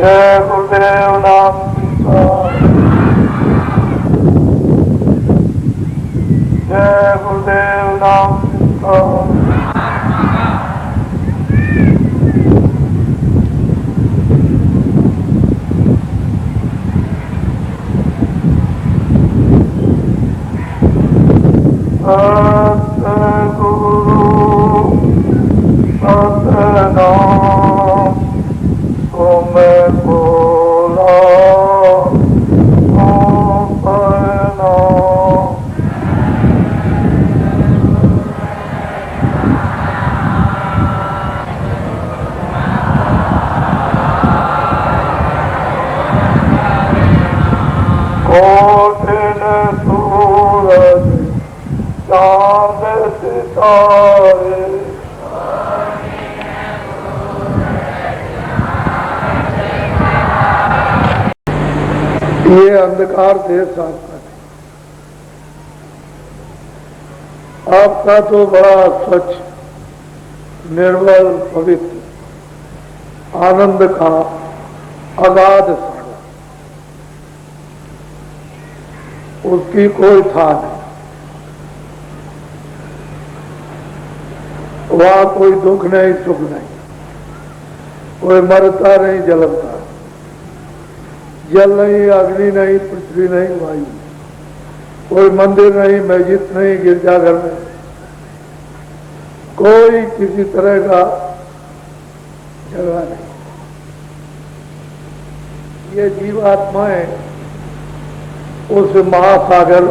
जय गुरुदेव नाम जय गुरुदेव नाम सतगुरु सतनाम तुम बोला कोटिन सूरज चांद सितारे ये अंधकार देश आपका है। आपका तो बड़ा स्वच्छ निर्मल पवित्र आनंद का अगाध सागर, उसकी कोई था नहीं। वहां कोई दुख नहीं सुख नहीं, कोई मरता नहीं जलता, जल नहीं अग्नि नहीं पृथ्वी नहीं वायु, कोई मंदिर नहीं मस्जिद नहीं गिरजाघर नहीं, कोई किसी तरह का झगड़ा नहीं। ये जीवात्माएं उस महासागर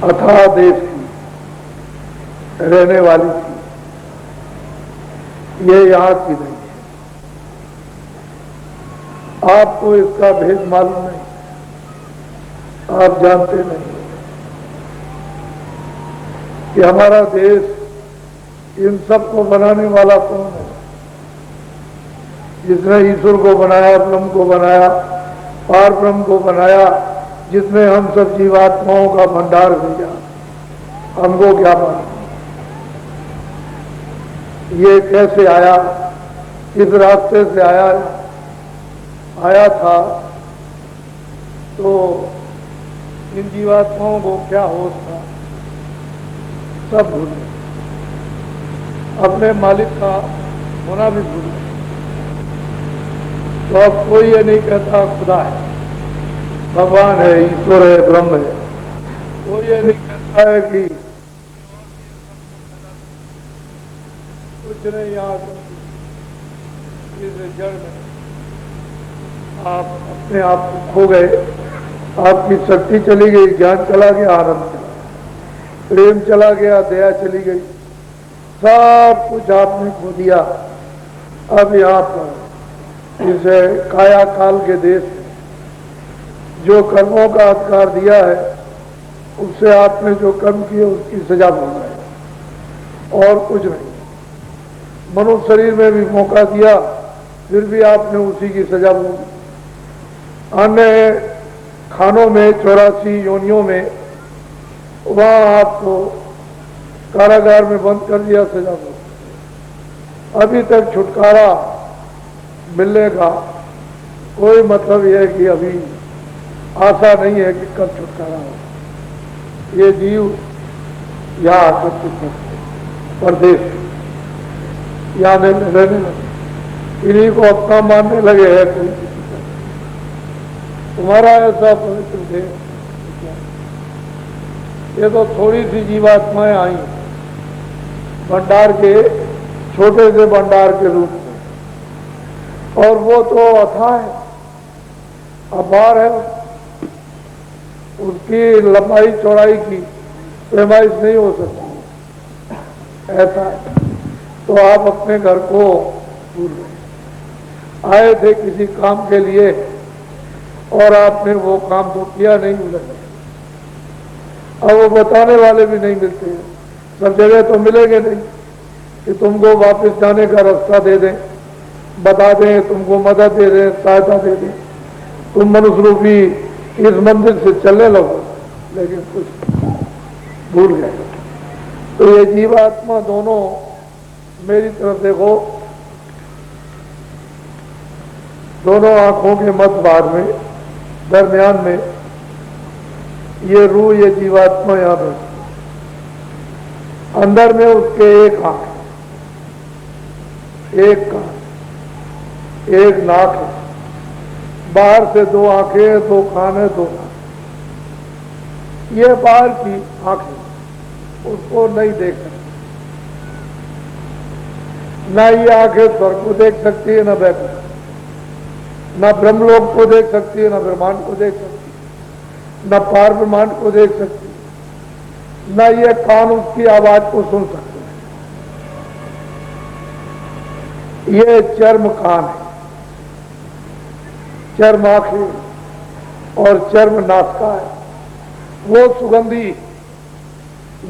अथाह देश की रहने वाली थी, ये यहाँ की नहीं। आपको इसका भेद मालूम नहीं, आप जानते नहीं कि हमारा देश इन सबको बनाने वाला कौन है, जिसने ईश्वर को बनाया, ब्रह्म को बनाया, पार ब्रह्म को बनाया, जिसने हम सब जीवात्माओं का भंडार भेजा। हमको क्या मालूम ये कैसे आया, किस रास्ते से आया था, तो इन जीवात्माओं को क्या होश था, सब भूल गए। अपने मालिक का होना भी भूल गए। तो अब कोई ये नहीं कहता खुदा है, भगवान है, ईश्वर है, ब्रह्म है। कोई ये नहीं कहता है कि कुछ नहीं, यहाँ इस जड़ में आप अपने आप को खो गए, आपकी शक्ति चली गई, ज्ञान चला गया, आनंद चला, प्रेम चला गया, दया चली गई, सब कुछ आपने खो दिया। अब यहाँ पर इसे काया काल के देश में जो कर्मों का अधिकार दिया है, उससे आपने जो कर्म किए उसकी सजा भोग रहे, और कुछ नहीं। मनुष्य शरीर में भी मौका दिया, फिर भी आपने उसी की सजा भोगी। अन्य खानों में 84 योनियों में वहां आपको कारागार में बंद कर दिया, सजा भोग। अभी तक छुटकारा मिलने का कोई मतलब यह है कि अभी आशा नहीं है कि कब छुटकारा हो। ये जीव यहाँ आकर परदेश यहाँ रहने लगे, इन्हीं को अपना मानने लगे है। कोई तुम्हारा ऐसा पवित्र देश, ये तो थोड़ी सी जीवात्माएं आई भंडार के, छोटे से भंडार के रूप में, और वो तो अथाह है, अपार है। उसकी लंबाई चौड़ाई की पैमाइश नहीं हो सकती, ऐसा है। तो आप अपने घर को भूल गए। आए थे किसी काम के लिए और आपने वो काम तो किया नहीं, मिला। अब वो बताने वाले भी नहीं मिलते हैं, सब जगह तो मिलेंगे नहीं कि तुमको वापस जाने का रास्ता दे दें, बता दें, तुमको मदद दे दें, सहायता दे दें, तुम मनुष्य रूपी इस मंदिर से चलने लगो, लेकिन कुछ भूल गए। तो ये जीवात्मा दोनों मेरी तरफ देखो, दोनों आंखों के मध्य भाग में, दरमियान में ये रूह, ये जीवात्मा यहां बैठी। अंदर में उसके एक आंख, एक कान, एक नाक है, बाहर से दो आंखें हैं, दो कान है, दो नाक। ये बाहर की आंखें, उसको नहीं देख सकती। ना ये आंखें स्वर्ग को देख सकती है, ना वैकुंठ, ना ब्रह्मलोक को देख सकती है, ना ब्रह्मांड को देख सकती है, ना पार ब्रह्मांड को देख सकती है, ना ये कान उसकी आवाज को सुन सकते हैं। ये चर्म कान है, चर्म आंखें और चर्म नासिका है, वो सुगंधी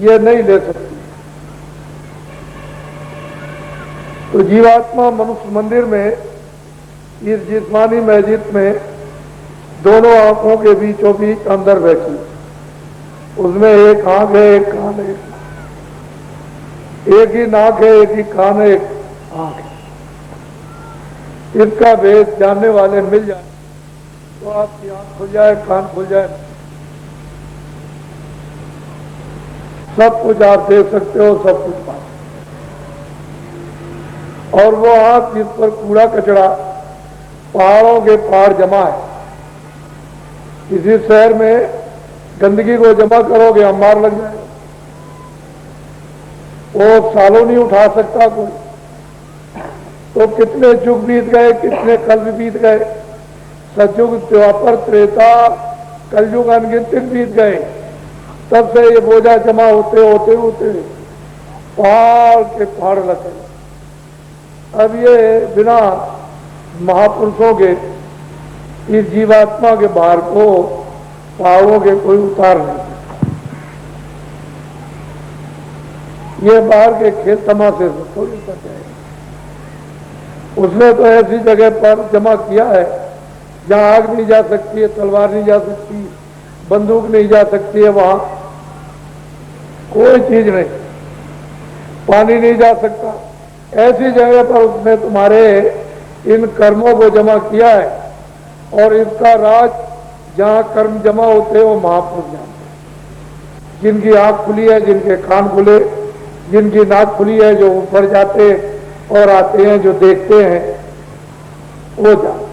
ये नहीं ले सकती। तो जीवात्मा मनुष्य मंदिर में, इस जिस्मानी मस्जिद में दोनों आंखों के बीचों बीच अंदर बैठी। उसमें एक आंख है, एक कान है, एक ही नाक है, एक ही कान है, एक आंख है। इसका भेद जानने वाले मिल जाए तो आपकी आंख खुल जाए, कान खुल जाए, सब कुछ आप देख सकते हो, सब कुछ पा सकते हो। और वो आंख जिस पर कूड़ा कचरा पहाड़ों के पहाड़ जमा है, किसी शहर में गंदगी को जमा करोगे अंबार लग जाएगा, वो सालों नहीं उठा सकता कोई। तो कितने युग बीत गए, कितने कल्प बीत गए, सतयुग, द्वापर, त्रेता, कलयुग अनगिनत बीत गए, तब से ये बोझा जमा होते होते होते पहाड़ के पहाड़ लगे। अब ये बिना महापुरुषों के इस जीवात्मा के भार को पहाड़ों के कोई उतार नहीं सकता। ये बाहर के खेल तमाशे से थोड़ी कर जाएगा। उसने तो ऐसी जगह पर जमा किया है जहां आग नहीं जा सकती है, तलवार नहीं जा सकती, बंदूक नहीं जा सकती है, वहां कोई चीज नहीं, पानी नहीं जा सकता। ऐसी जगह पर उसने तुम्हारे इन कर्मों को जमा किया है, और इसका राज जहां कर्म जमा होते हैं वो महापुरुष जानते हैं, जिनकी आंख खुली है, जिनके कान खुले, जिनकी नाक खुली है, जो ऊपर जाते और आते हैं, जो देखते हैं वो जानते।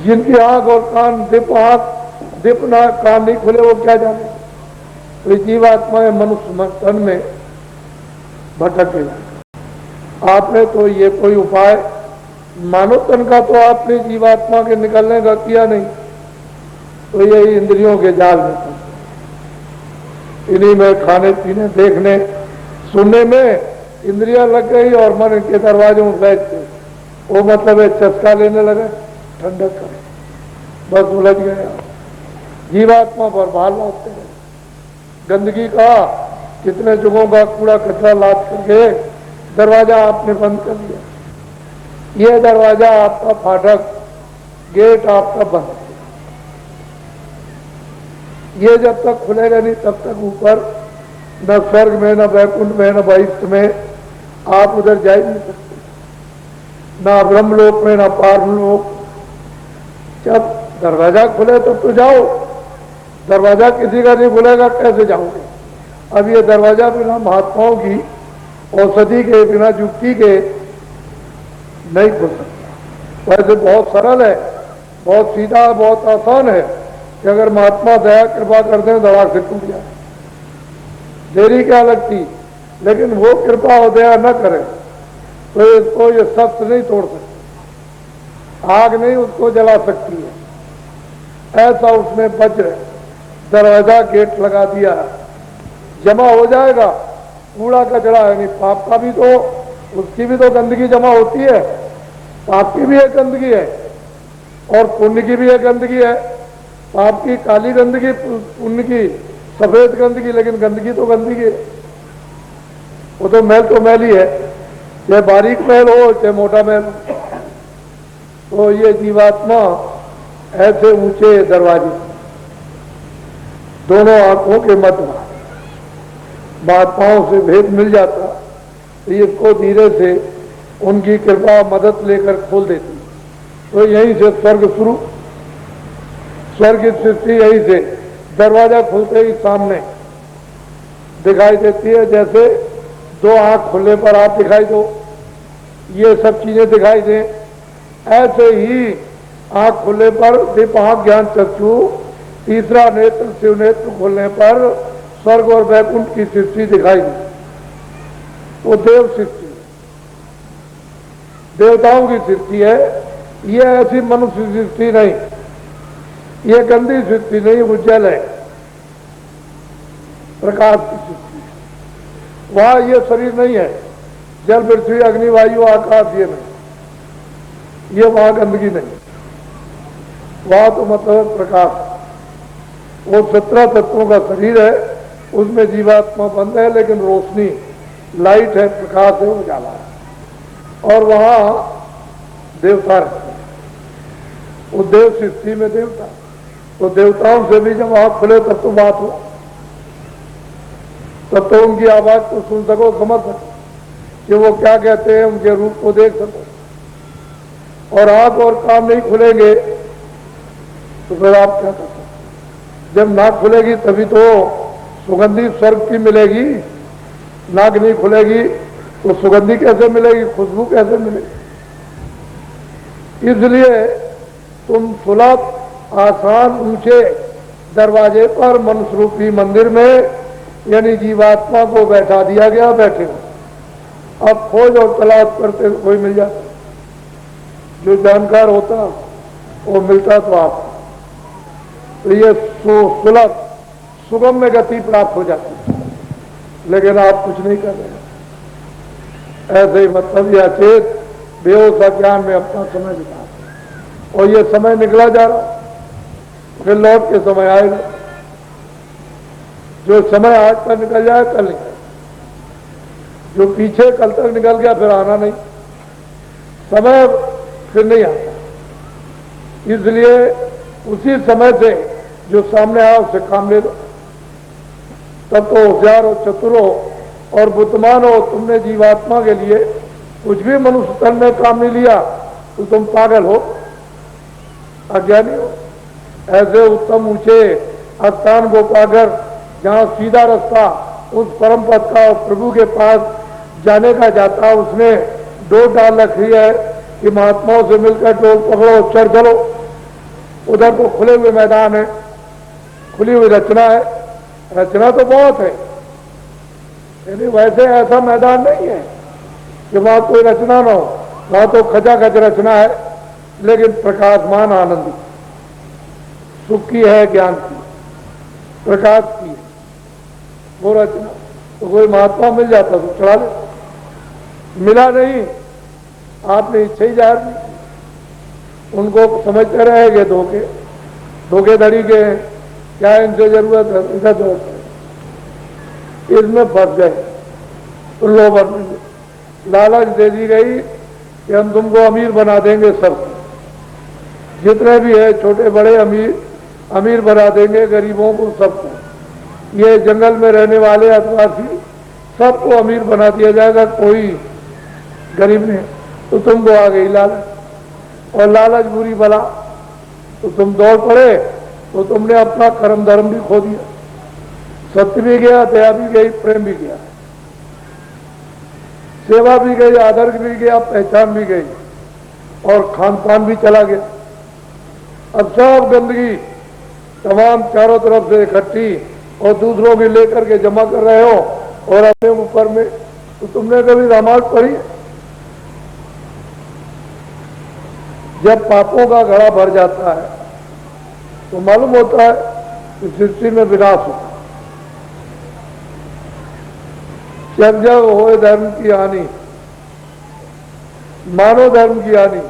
जिनकी आंख और कान दीप, आंख दीप, नाक, कान नहीं खुले, वो क्या जाने। तो जीवात्माएं मनुष्य तन में भटके। आपने तो ये कोई उपाय मानव तन का तो आपने जीवात्मा के निकलने का किया नहीं, तो यही इंद्रियों के जाल में था। इन्हीं में खाने पीने, देखने, सुनने में इंद्रियां लग गई और मन के दरवाजों में बैठ गए। वो मतलब है चस्का लेने लगे, ठंडक करे, बस उलझ गए। जीवात्मा पर भार लाते हैं गंदगी का, कितने जुगों का कूड़ा कचरा लाद करके दरवाजा आपने बंद कर दिया। ये दरवाजा आपका फाटक, गेट आपका बंद है। ये जब तक खुलेगा नहीं तब तक ऊपर न स्वर्ग में, न वैकुंठ में, न वैकुंठ में आप उधर जा ही नहीं सकते, ना ब्रह्मलोक में, ना पारलोक। जब दरवाजा खुले तब तो जाओ, दरवाजा किसी का नहीं खुलेगा, कैसे जाओगे। अब ये दरवाजा बिना महात्माओं की औषधि के, बिना युक्ति के नहीं खुल सकता। वैसे बहुत सरल है, बहुत सीधा, बहुत आसान है कि अगर महात्मा दया कृपा कर दें दवा से टूट जाए, देरी क्या लगती। लेकिन वो कृपा और दया न करे तो इसको ये शब्द नहीं तोड़ सकते, आग नहीं उसको जला सकती है। ऐसा उसमें वज्र दरवाजा गेट लगा दिया, जमा हो जाएगा कूड़ा कचरा है। नहीं, पाप का भी तो, उसकी भी तो गंदगी जमा होती है, पाप की भी एक गंदगी है और पुण्य की भी एक गंदगी है। पाप की काली गंदगी, पुण्य की सफेद गंदगी, लेकिन गंदगी तो गंदगी है, वो तो मैल ही है, चाहे बारीक मैल हो चाहे मोटा मैल हो। तो ये जीवात्मा ऐसे ऊंचे दरवाजे, दोनों आंखों के मध्य महात्माओं से भेद मिल जाता तो इसको धीरे से उनकी कृपा मदद लेकर खोल देती। तो यहीं से स्वर्ग शुरू, स्वर्ग की सृष्टि यहीं से दरवाजा खुलते ही सामने दिखाई देती है। जैसे दो आंख खुलने पर आप दिखाई दो, ये सब चीजें दिखाई दें, ऐसे ही आंख खुलने पर दीपांक ज्ञान चक्षु, तीसरा नेत्र शिव नेत्र खुलने पर स्वर्ग और वैकुंठ की सृष्टि दिखाई दी। वो देव सृष्टि, देवताओं की सृष्टि है। ये ऐसी मनुष्य सृष्टि नहीं, ये गंदी सृष्टि नहीं, उज्जवल है, प्रकाश की सृष्टि। वहां ये शरीर नहीं है, जल पृथ्वी अग्नि वायु आकाश ये नहीं, ये वहां गंदगी नहीं, वहां तो मतलब प्रकाश। वो 17 तत्वों का शरीर है, उसमें जीवात्मा बंद है, लेकिन रोशनी लाइट है, प्रकाश है, उजाला है। और वहां देवता रहते हैं, वो देव सृष्टि में देवता। तो देवताओं से भी जब आंख खुले तब तो बात हो, तब तो उनकी आवाज को सुन सको, समझ सको कि वो क्या कहते हैं, उनके रूप को देख सको। और आंख और कान नहीं खुलेंगे तो फिर आप क्या कर सकते? जब नाक खुलेगी तभी तो सुगंधी स्वर्ग की मिलेगी, नाक नहीं खुलेगी तो सुगंधी कैसे मिलेगी, खुशबू कैसे मिलेगी? इसलिए तुम सुलभ आसान ऊंचे दरवाजे पर मनुष्य रूपी मंदिर में यानी जीवात्मा को बैठा दिया गया, बैठे हो। अब खोज और तलाश करते कोई मिल जाता, जो जानकार होता वो मिलता तो आप। तो ये सुलभ सुगम में गति प्राप्त हो जाती, लेकिन आप कुछ नहीं कर रहे। ऐसे ही मतलब या चेत बेहोश ज्ञान में अपना समय बिता, और ये समय निकला जा रहा, फिर लौट के समय आएगा। जो समय आज पर निकल जाए कल निकल, जो पीछे कल तक निकल गया फिर आना नहीं, समय फिर नहीं आता। इसलिए उसी समय से जो सामने आया उससे काम ले लो, तब तो होशियार हो, चतुर हो और बुद्धिमान हो। तुमने जीवात्मा के लिए कुछ भी मनुष्य तन में काम नहीं लिया तो तुम पागल हो, अज्ञानी हो। ऐसे उत्तम ऊंचे स्थान को पाकर जहां सीधा रास्ता उस परम पद का प्रभु के पास जाने का जाता, उसने डोर डाल रखी है कि महात्माओं से मिलकर डोर पकड़ो, चढ़ चलो। उधर तो खुले हुए मैदान है, खुली हुई रचना है, रचना तो बहुत है, यानी वैसे ऐसा मैदान नहीं है कि वहां कोई रचना ना हो। वहां तो खचाखच रचना है, लेकिन प्रकाशमान आनंदी सुख की है, ज्ञान की, प्रकाश की है वो रचना। तो कोई महात्मा मिल जाता तो चढ़ा ले, मिला नहीं, आपने इच्छा ही जाहिर नहीं। उनको समझते रहेंगे धोखेधड़ी के, क्या इनसे जरूरत है, इधर जरूरत है, इसमें फंस गए। लोभन में लालच दे दी गई कि हम तुमको अमीर बना देंगे, सब जितने भी है छोटे बड़े अमीर बना देंगे, गरीबों को सबको, ये जंगल में रहने वाले आदिवासी सबको अमीर बना दिया जाएगा, कोई गरीब नहीं। तो तुमको आ गई लालच, और लालच बुरी बला, तो तुम दौड़ पड़े, तो तुमने अपना कर्म धर्म भी खो दिया। सत्य भी गया, दया भी गई, प्रेम भी गया, सेवा भी गई, आदर भी गया, पहचान भी गई, और खान पान भी चला गया। अब सब गंदगी तमाम चारों तरफ से इकट्ठी और दूसरों की लेकर के जमा कर रहे हो, और अपने ऊपर में। तो तुमने कभी रामायण पढ़ी? जब पापों का घड़ा भर जाता है तो मालूम होता है कि सृष्टि में विनाश होता है। जब जब हो धर्म की हानि, मानव धर्म की हानि,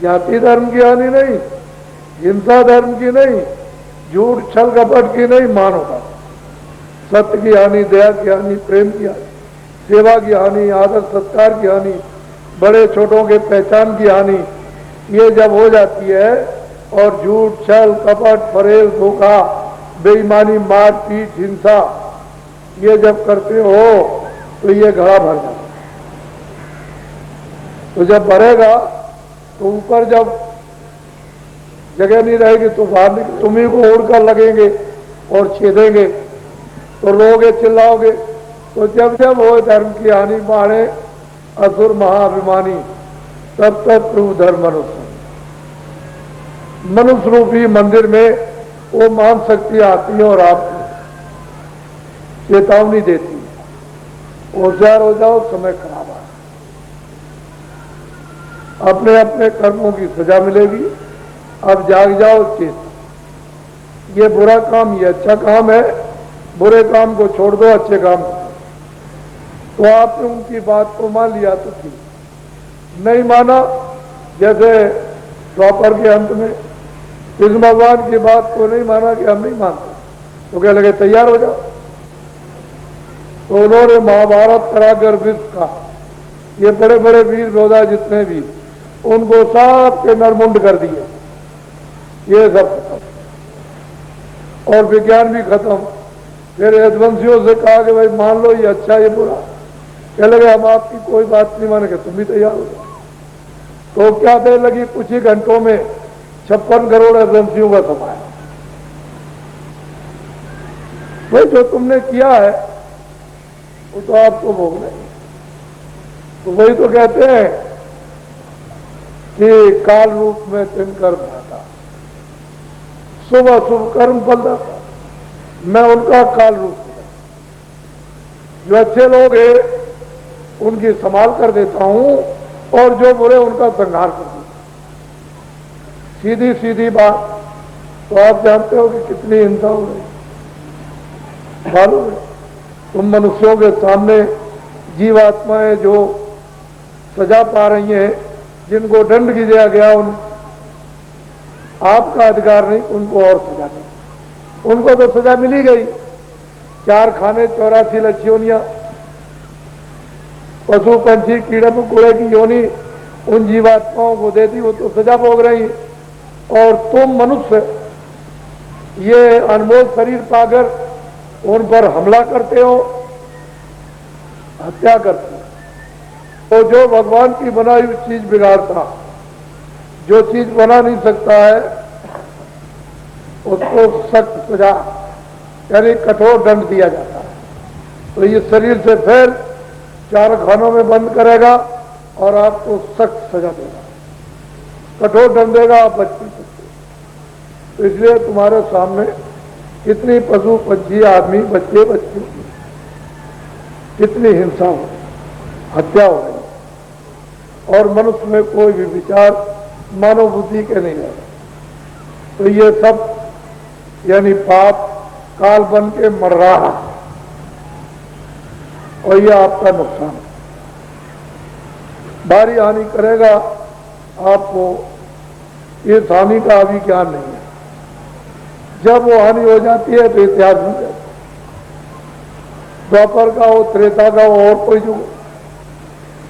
जाति धर्म की हानि नहीं, हिंसा धर्म की नहीं, झूठ छल कपट की नहीं, मानव धर्म, सत्य की हानि, दया की हानि, प्रेम की हानि, सेवा की हानि, आदर सत्कार की हानि, बड़े छोटों के पहचान की हानि, ये जब हो जाती है, और झूठ छल कपट फरेब धोखा बेईमानी मारपीट हिंसा ये जब करते हो तो ये घड़ा भर जाता है। तो जब भरेगा तो ऊपर जब जगह नहीं रहेगी तो बाहर निकल, तुम्ही को उड़कर लगेंगे और छेदेंगे तो रोगे चिल्लाओगे। तो जब जब हो धर्म की हानि बाढ़े असुर महाअभिमानी, तब तब प्रभु धर्म मनुष्य मनुष्य रूपी मंदिर में वो मान शक्ति आती है और आपको चेतावनी देती है, होशियार हो जाओ, समय खराब है, अपने अपने कर्मों की सजा मिलेगी, अब जाग जाओ, चेत। ये बुरा काम, ये अच्छा काम है, बुरे काम को छोड़ दो, अच्छे काम को। तो आपने उनकी बात को मान लिया तो ठीक, नहीं माना, जैसे द्वापर के अंत में कृष्ण भगवान की बात को नहीं माना कि हम नहीं मानते, तो क्या लगे तैयार हो जाओ। तो उन्होंने महाभारत कराकर विश्व का, ये बड़े बड़े वीर योद्धा जितने भी, उनको सब के नरमुंड कर दिए, ये सब खत्म और विज्ञान भी खत्म। फिर यदवंशियों से कहा कि भाई मान लो ये अच्छा ये बुरा, कह लगे हम आपकी कोई बात नहीं मानेंगे, तुम भी तैयार हो जाओ। तो क्या देर लगी, कुछ ही घंटों में 56 करोड़ यदवंशियों का समाया। भाई जो तुमने किया है वो तो आपको भोगना है। तो वही तो कहते हैं कि काल रूप में तिनकर भाता, शुभ अशुभ कर्म फलदाता, मैं उनका काल रूप हूं। जो अच्छे लोग हैं उनकी संभाल कर देता हूं और जो बुरे उनका संहार कर देता हूं। सीधी सीधी बात। तो आप जानते हो कि कितनी हिंसा हो रही, मालूम है? तुम मनुष्यों के सामने जीवात्माएं जो सजा पा रही हैं, जिनको दंड दिया गया, उन आपका अधिकार नहीं उनको और सजा नहीं। उनको तो सजा मिली गई, 4 खाने 84 लक्ष्योनियां, पशु पंछी कीड़े मकोड़े की योनि उन जीवात्माओं को दे दी, वो तो सजा भोग रही। और तुम मनुष्य ये अनमोल शरीर पाकर उन पर हमला करते हो, हत्या करते हो। तो जो भगवान की बनाई हुई चीज बिगाड़ता, जो चीज बना नहीं सकता है, उसको सख्त सजा यानी कठोर दंड दिया जाता है। तो ये शरीर से फिर 4 खानों में बंद करेगा और आपको सख्त सजा देगा, कठोर दंड देगा, आप बच नहीं सकते। तो इसलिए तुम्हारे सामने कितनी पशु पंछी आदमी बच्चे बच्चे कितनी हिंसा हो रही, हत्या हो रही, और मनुष्य में कोई भी विचार मानव बुद्धि के नहीं रहे। तो ये सब यानी पाप काल बन के मर रहा है और ये आपका नुकसान है, भारी हानि करेगा आपको। इस हानि का अभी ज्ञान नहीं है, जब वो हानि हो जाती है तो इतिहास भूल जाता है। द्वापर का हो, त्रेता का हो, और कोई जो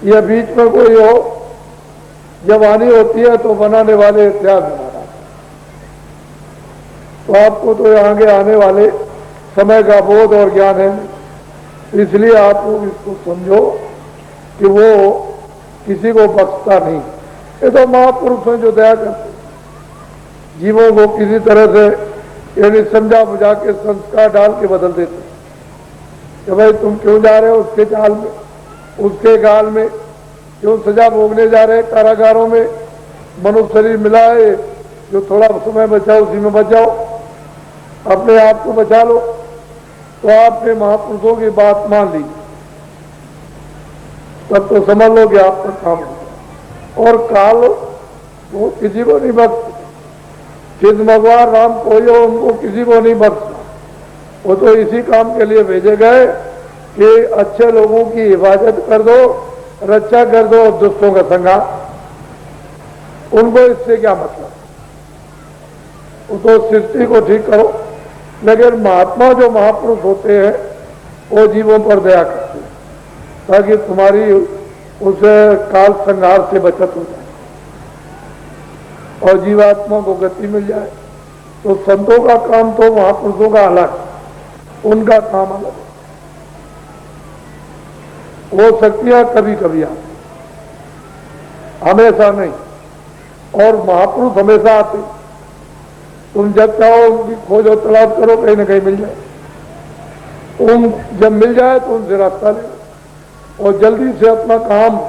या बीच में कोई हो, जब हानि होती है तो बनाने वाले इतिहास बना रहा है। तो आपको तो आगे आने वाले समय का बोध और ज्ञान है, इसलिए आप लोग इसको समझो कि वो किसी को बख्शता नहीं। ये तो महापुरुष हैं जो दया करते, जीवों को किसी तरह से यानी समझा बुझा के संस्कार डाल के बदल देते कि भाई तुम क्यों जा रहे हो उसके चाल में, उसके गाल में, क्यों सजा भोगने जा रहे हैं कारागारों में। मनुष्य शरीर मिला है, जो थोड़ा समय बचाओ उसी में बच जाओ, अपने आप को बचा लो। तो आपने महापुरुषों की बात मान ली, तब तो समझ लो कि आपका काम हो। और काल वो किसी को नहीं बख्शता, कृष्ण भगवान राम कोई हो उनको किसी को नहीं बख्शता। वो तो इसी काम के लिए भेजे गए कि अच्छे लोगों की हिफाजत कर दो, रक्षा कर दो, दुष्टों का संहार। उनको इससे क्या मतलब, वो तो सृष्टि को ठीक करो। लेकिन महात्मा जो महापुरुष होते हैं वो जीवों पर दया करते हैं ताकि तुम्हारी उसे काल संहार से बचत हो जाए और जीवात्मा को गति मिल जाए। तो संतों का काम तो महापुरुषों का अलग, उनका काम अलग है। वो शक्तियां कभी कभी आती, हमेशा नहीं। और महापुरुष हमेशा आते, तुम जब चाहो उनकी खोजो तलाश करो, कहीं ना कहीं मिल जाए। उन जब मिल जाए तो उनसे रास्ता ले और जल्दी से अपना काम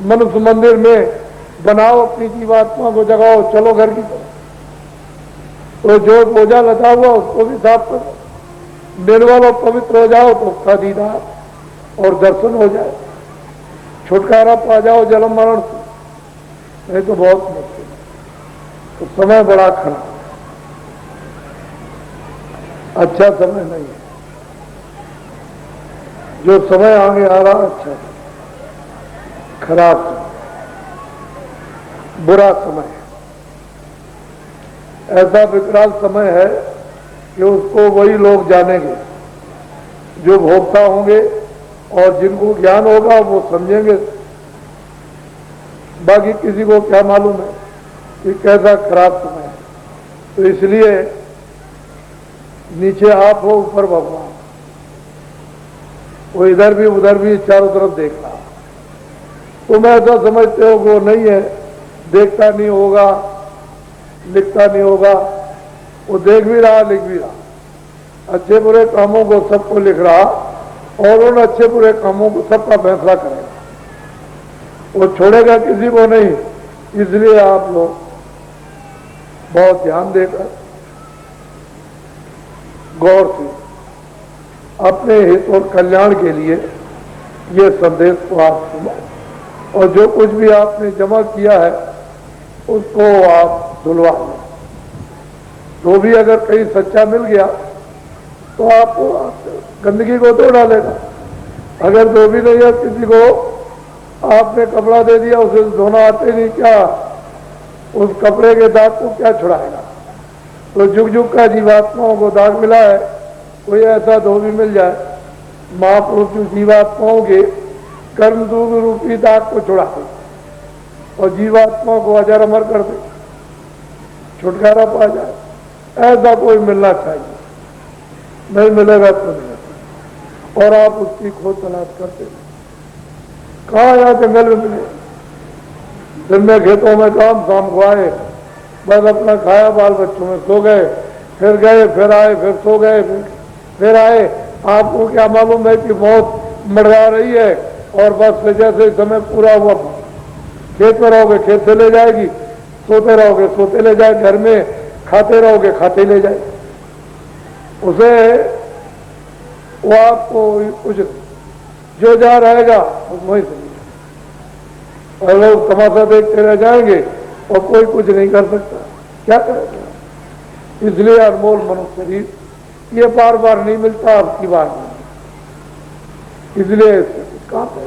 मनुष्य मंदिर में बनाओ, अपनी जीवात्मा को जगाओ, चलो घर की तरफ। तो जो बोझा लगा हुआ उसको भी साफ करो, निर्मल और पवित्र हो जाओ तो उसका दीदार और दर्शन हो जाए, छुटकारा पा जाओ जन्म मरण से। नहीं तो बहुत मुश्किल है। तो समय बड़ा खराब है, अच्छा समय नहीं है। जो समय आगे आ रहा अच्छा है, खराब समय, बुरा समय है। ऐसा विकराल समय है कि उसको वही लोग जानेंगे जो भोक्ता होंगे, और जिनको ज्ञान होगा वो समझेंगे। बाकी किसी को क्या मालूम है कि कैसा खराब समय है। तो इसलिए नीचे आप हो, ऊपर भगवान। वो इधर भी उधर भी चारों तरफ देख रहा। तुम ऐसा समझते हो वो नहीं है, देखता नहीं होगा, लिखता नहीं होगा। वो देख भी रहा, लिख भी रहा। अच्छे बुरे कामों को सबको लिख रहा, और उन अच्छे बुरे कामों को सबका फैसला करेगा। वो छोड़ेगा किसी को नहीं। इसलिए आप लोग बहुत ध्यान देकर गौर से अपने हित और कल्याण के लिए ये संदेश को आप सुनो, और जो कुछ भी आपने जमा किया है उसको आप धुलवा लें। जो भी अगर कहीं सच्चा मिल गया तो आपको गंदगी को धो डालेगा। अगर जो भी नहीं है, किसी को आपने कपड़ा दे दिया, उसे धोना आते नहीं, क्या उस कपड़े के दाग को क्या छुड़ाएगा। तो जुग जुग का जीवात्माओं को दाग मिला है, कोई ऐसा धोबी मिल जाए, महापुरुष जीवात्माओं के कर्म दूर रूपी दाग को छुड़ा दे और जीवात्मा को अजर अमर कर दे, छुटकारा पा जाए। ऐसा कोई मिलना चाहिए। नहीं मिलेगा तो नहीं। और आप उसकी खोज तलाश करते हैं। कहाँ यहाँ जंगल में मिले, दिन में खेतों में काम, शाम को आए, बस अपना खाया, बाल बच्चों में सो गए, फिर गए, फिर आए, फिर सो गए, फिर आए। आपको क्या मालूम है कि मौत मरवा रही है, और बस जैसे समय पूरा हुआ खेत में रहोगे, खेत से ले जाएगी, सोते रहोगे, सोते ले जाए, घर में खाते रहोगे, खाते ले जाए। उसे वो आपको कुछ जो जा रहेगा वही से, और लोग तमाशा देखते रह जाएंगे और कोई कुछ नहीं कर सकता। क्या करेगा। इसलिए अनमोल मनुष्य शरीर ये बार बार नहीं मिलता, आपकी बार नहीं। इसलिए काम है।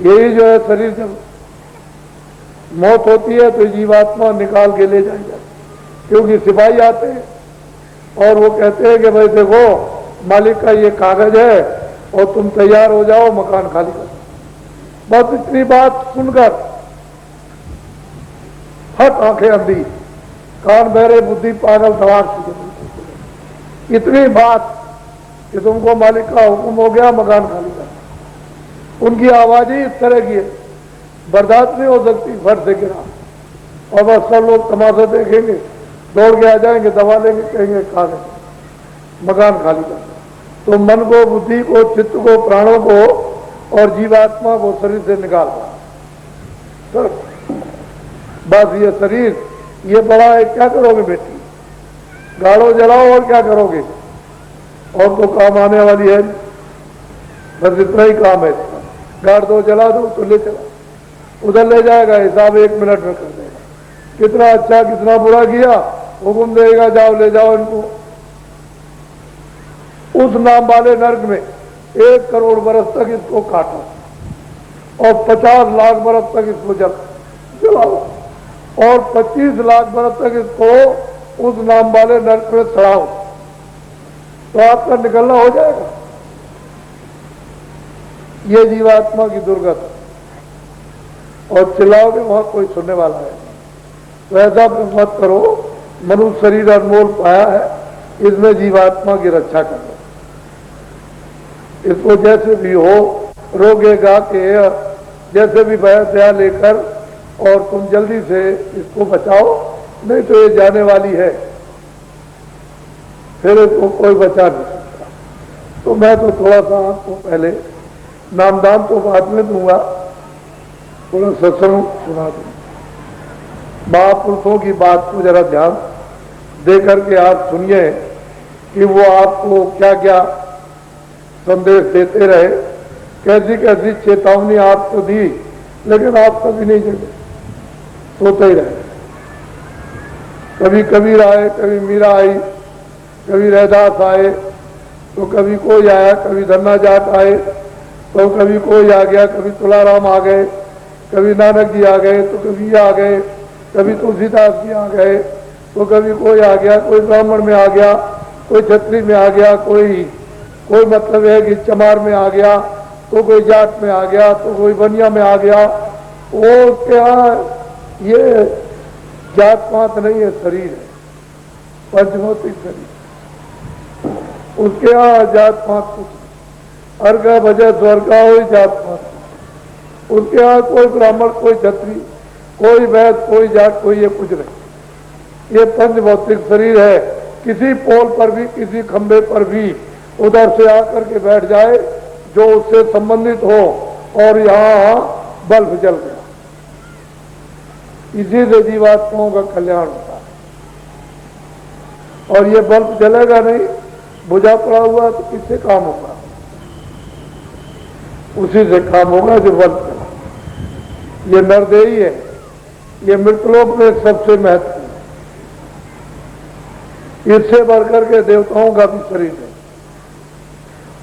यही जो है शरीर, जब मौत होती है तो जीवात्मा निकाल के ले जाएगा, क्योंकि सिपाही आते हैं और वो कहते हैं कि भाई देखो मालिक का ये कागज है और तुम तैयार हो जाओ, मकान खाली कर। बस इतनी बात सुनकर हट आंखें अंधी, कान बहरे, बुद्धि पागल, दिमाग। इतनी बात कि तुमको मालिक का हुक्म हो गया, मकान खाली कर। उनकी आवाज ही इस तरह की है, बर्दाश्त नहीं हो सकती, फट से गिरा। और बस सब लोग तमाशा देखेंगे, दौड़ के आ जाएंगे, दबा लेंगे, कहेंगे कागज, मकान खाली कर। तो मन को, बुद्धि को, चित्त को, प्राणों को और जीवात्मा को शरीर से निकाल दो। बस ये शरीर ये बड़ा है, क्या करोगे बेटी, गाड़ो जलाओ और क्या करोगे, और तो काम आने वाली है। बस इतना ही काम है इसका, गाड़ दो, जला दो, तो ले चला, उधर ले जाएगा, हिसाब 1 मिनट में कर देगा। कितना अच्छा कितना बुरा किया, हुक्म देगा, जाओ ले जाओ इनको। उस नाम वाले नर्क में 1 करोड़ बरस तक इसको काटो और 50 लाख बरस तक इसको जलाओ और 25 लाख बरस तक इसको उस नाम वाले नर्क में चढ़ाओ, तो आपका निकलना हो जाएगा। ये जीवात्मा की दुर्गत, और चिल्लाओगे वहां कोई सुनने वाला है। तो ऐसा मत करो। मनुष्य शरीर अनमोल पाया है, इसमें जीवात्मा की रक्षा करो। इसको जैसे भी हो रोगेगा के जैसे भी दया लेकर और तुम जल्दी से इसको बचाओ, नहीं तो ये जाने वाली है, फिर इसको कोई बचा नहीं सकता। तो मैं तो थोड़ा सा आपको पहले नामदान तो बाद में दूंगा, थोड़ा सत्संग सुना दूंगा। महापुरुषों की बात को जरा ध्यान दे करके आप सुनिए कि वो आपको क्या क्या संदेश देते रहे, कैसी कैसी चेतावनी आपको दी, लेकिन आप कभी नहीं जगे, सोते ही रहे। कभी कबीर आए, कभी मीरा आई, कभी रैदास आए, तो कभी कोई आया, कभी धन्ना जाट आए, तो कभी कोई आ गया, कभी तुलाराम आ गए, कभी नानक जी आ गए, तो कभी ये आ गए, कभी तुलसीदास जी आ गए, तो कभी कोई आ गया, कोई ब्राह्मण में आ गया, कोई छत्री में आ गया, कोई मतलब है कि चमार में आ गया, तो कोई जाट में आ गया, तो कोई बनिया में आ गया। वो क्या, ये जात पात नहीं है, शरीर है, पंचभौतिक शरीर, उसके यहाँ जात पात कुछ, अर्घ भजय स्वर्ग हो जात पात, उसके यहाँ कोई ब्राह्मण, कोई क्षत्रिय, कोई वैद, कोई जाट, कोई ये कुछ नहीं। ये पंचभौतिक शरीर है। किसी पोल पर भी, किसी खंबे पर भी उधर से आकर के बैठ जाए जो उससे संबंधित हो, और यहाँ बल्ब जल गया। इसी से जीवात्माओं का कल्याण होता है। और ये बल्ब जलेगा नहीं, बुझा पड़ा हुआ, तो किससे काम होगा? उसी से काम होगा जो बल्ब चला। ये नरदेही है, ये मृतलोक में सबसे महत्वपूर्ण है। इससे बढ़कर के देवताओं का भी शरीर है,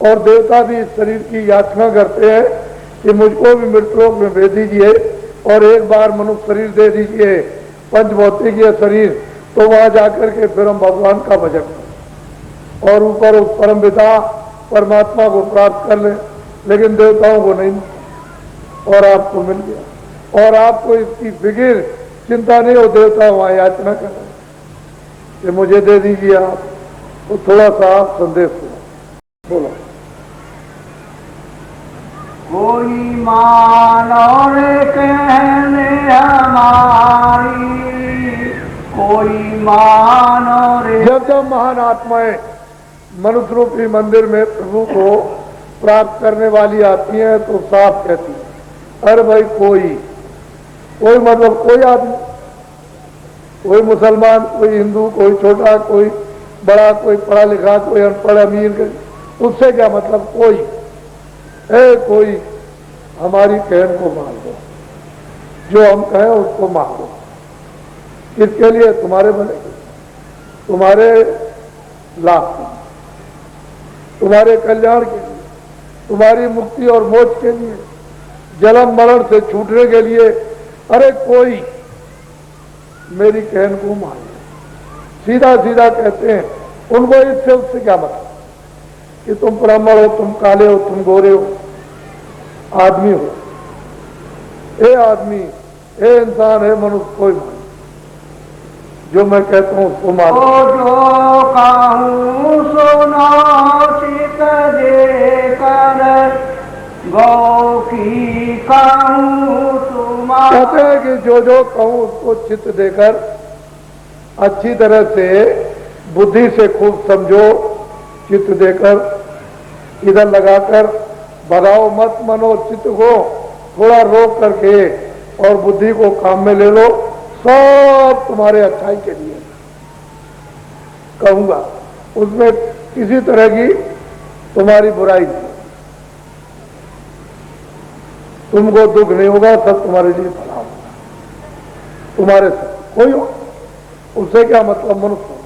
और देवता भी इस शरीर की याचना करते हैं कि मुझको भी मृतलोक में भेज दीजिए, और एक बार मनुष्य शरीर दे दीजिए, पंचभौतिक ये शरीर, तो वहां जाकर के फिर हम भगवान का भजन करें और ऊपर उस परम पिता परमात्मा को प्राप्त कर लें। लेकिन देवताओं को नहीं, और आपको मिल गया, और आपको इसकी फिक्र चिंता नहीं हो। देवता वहां याचना कर रहे कि मुझे दे दीजिए आप, तो थोड़ा सा आप संदेश बोलो। कोई मानो रे कहने हमारी, कोई मानो रे। जब जब महान आत्माएं मनुष्य रूपी मंदिर में प्रभु को प्राप्त करने वाली आती हैं, तो साफ कहती है, अरे भाई कोई मतलब कोई आदमी, कोई मुसलमान, कोई हिंदू, कोई छोटा, कोई बड़ा, कोई पढ़ा लिखा, कोई अनपढ़, अमीर, उससे क्या मतलब? कोई हमारी कहन को मान दो, जो हम कहें उसको मान दो। किसके लिए? तुम्हारे भले के, तुम्हारे लाभ के लिए, तुम्हारे कल्याण के लिए, तुम्हारी मुक्ति और मोक्ष के लिए, जन्म मरण से छूटने के लिए। अरे कोई मेरी कहन को मान ले, सीधा सीधा कहते हैं। उनको इससे उससे क्या मतलब कि तुम ब्राह्मण हो, तुम काले हो, तुम गोरे हो, आदमी हो, ए आदमी, ए इंसान, है मनुष्य, कोई मान, जो मैं कहता हूं उसको मानो। जो कहूँ सुनो चित देकर, गौ की कहूँ तुम्हारा। कहते हैं कि जो कहूं उसको चित्त देकर, अच्छी तरह से बुद्धि से खूब समझो, चित्त देकर इधर लगाकर भगाओ मत, मनो चित्त को थोड़ा रोक करके और बुद्धि को काम में ले लो, सब तुम्हारे अच्छाई के लिए कहूंगा। उसमें किसी तरह की तुम्हारी बुराई नहीं, तुमको दुख नहीं होगा, सब तुम्हारे लिए भला होगा, तुम्हारे साथ कोई हो, उससे क्या मतलब? मनुष्य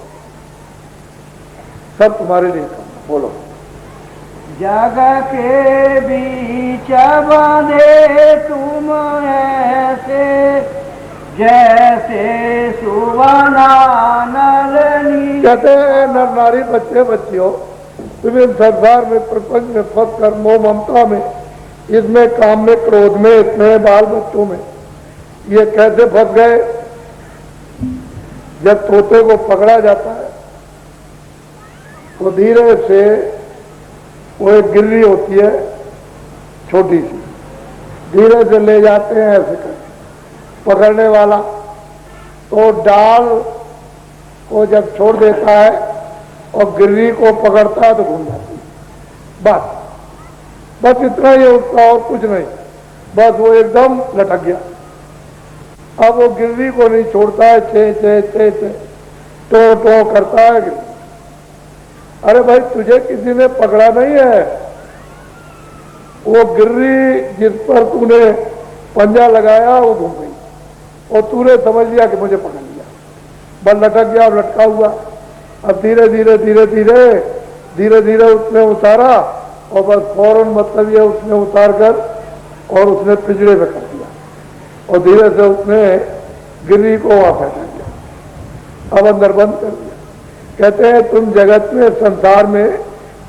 सब तुम्हारे लिए करना। बोलो। जग के बीच बंधे तुम ऐसे, जैसे सुवना नरनी। कहते हैं नर नारी, बच्चे बच्चियों, तुम इस संसार में, प्रपंच में फंस कर मोह ममता में, इसमें काम में, क्रोध में, इसमें बाल बच्चों में, ये कैसे फंस गए? जब तोते को पकड़ा जाता है तो धीरे से, वो एक गिर्री होती है छोटी सी, धीरे से ले जाते हैं ऐसे कर पकड़ने वाला, तो डाल को जब छोड़ देता है और गिर्री को पकड़ता है तो घूम जाती है। बस इतना ही उसका और कुछ नहीं, बस वो एकदम लटक गया। अब वो गिर्री को नहीं छोड़ता है, चे टो करता है गिर्री। अरे भाई तुझे किसी ने पकड़ा नहीं है, वो गिर्री जिस पर तूने पंजा लगाया वो घूम गई और तूने समझ लिया कि मुझे पकड़ लिया, बस लटक गया और लटका हुआ। अब धीरे धीरे धीरे धीरे धीरे धीरे उसने उतारा और बस फौरन मतलब ये उसने उतार कर और उसने पिंजरे में कर दिया और धीरे से उसने गिर्री को वहां फैला दिया, अब अंदर बंद कर दिया। कहते हैं तुम जगत में, संसार में,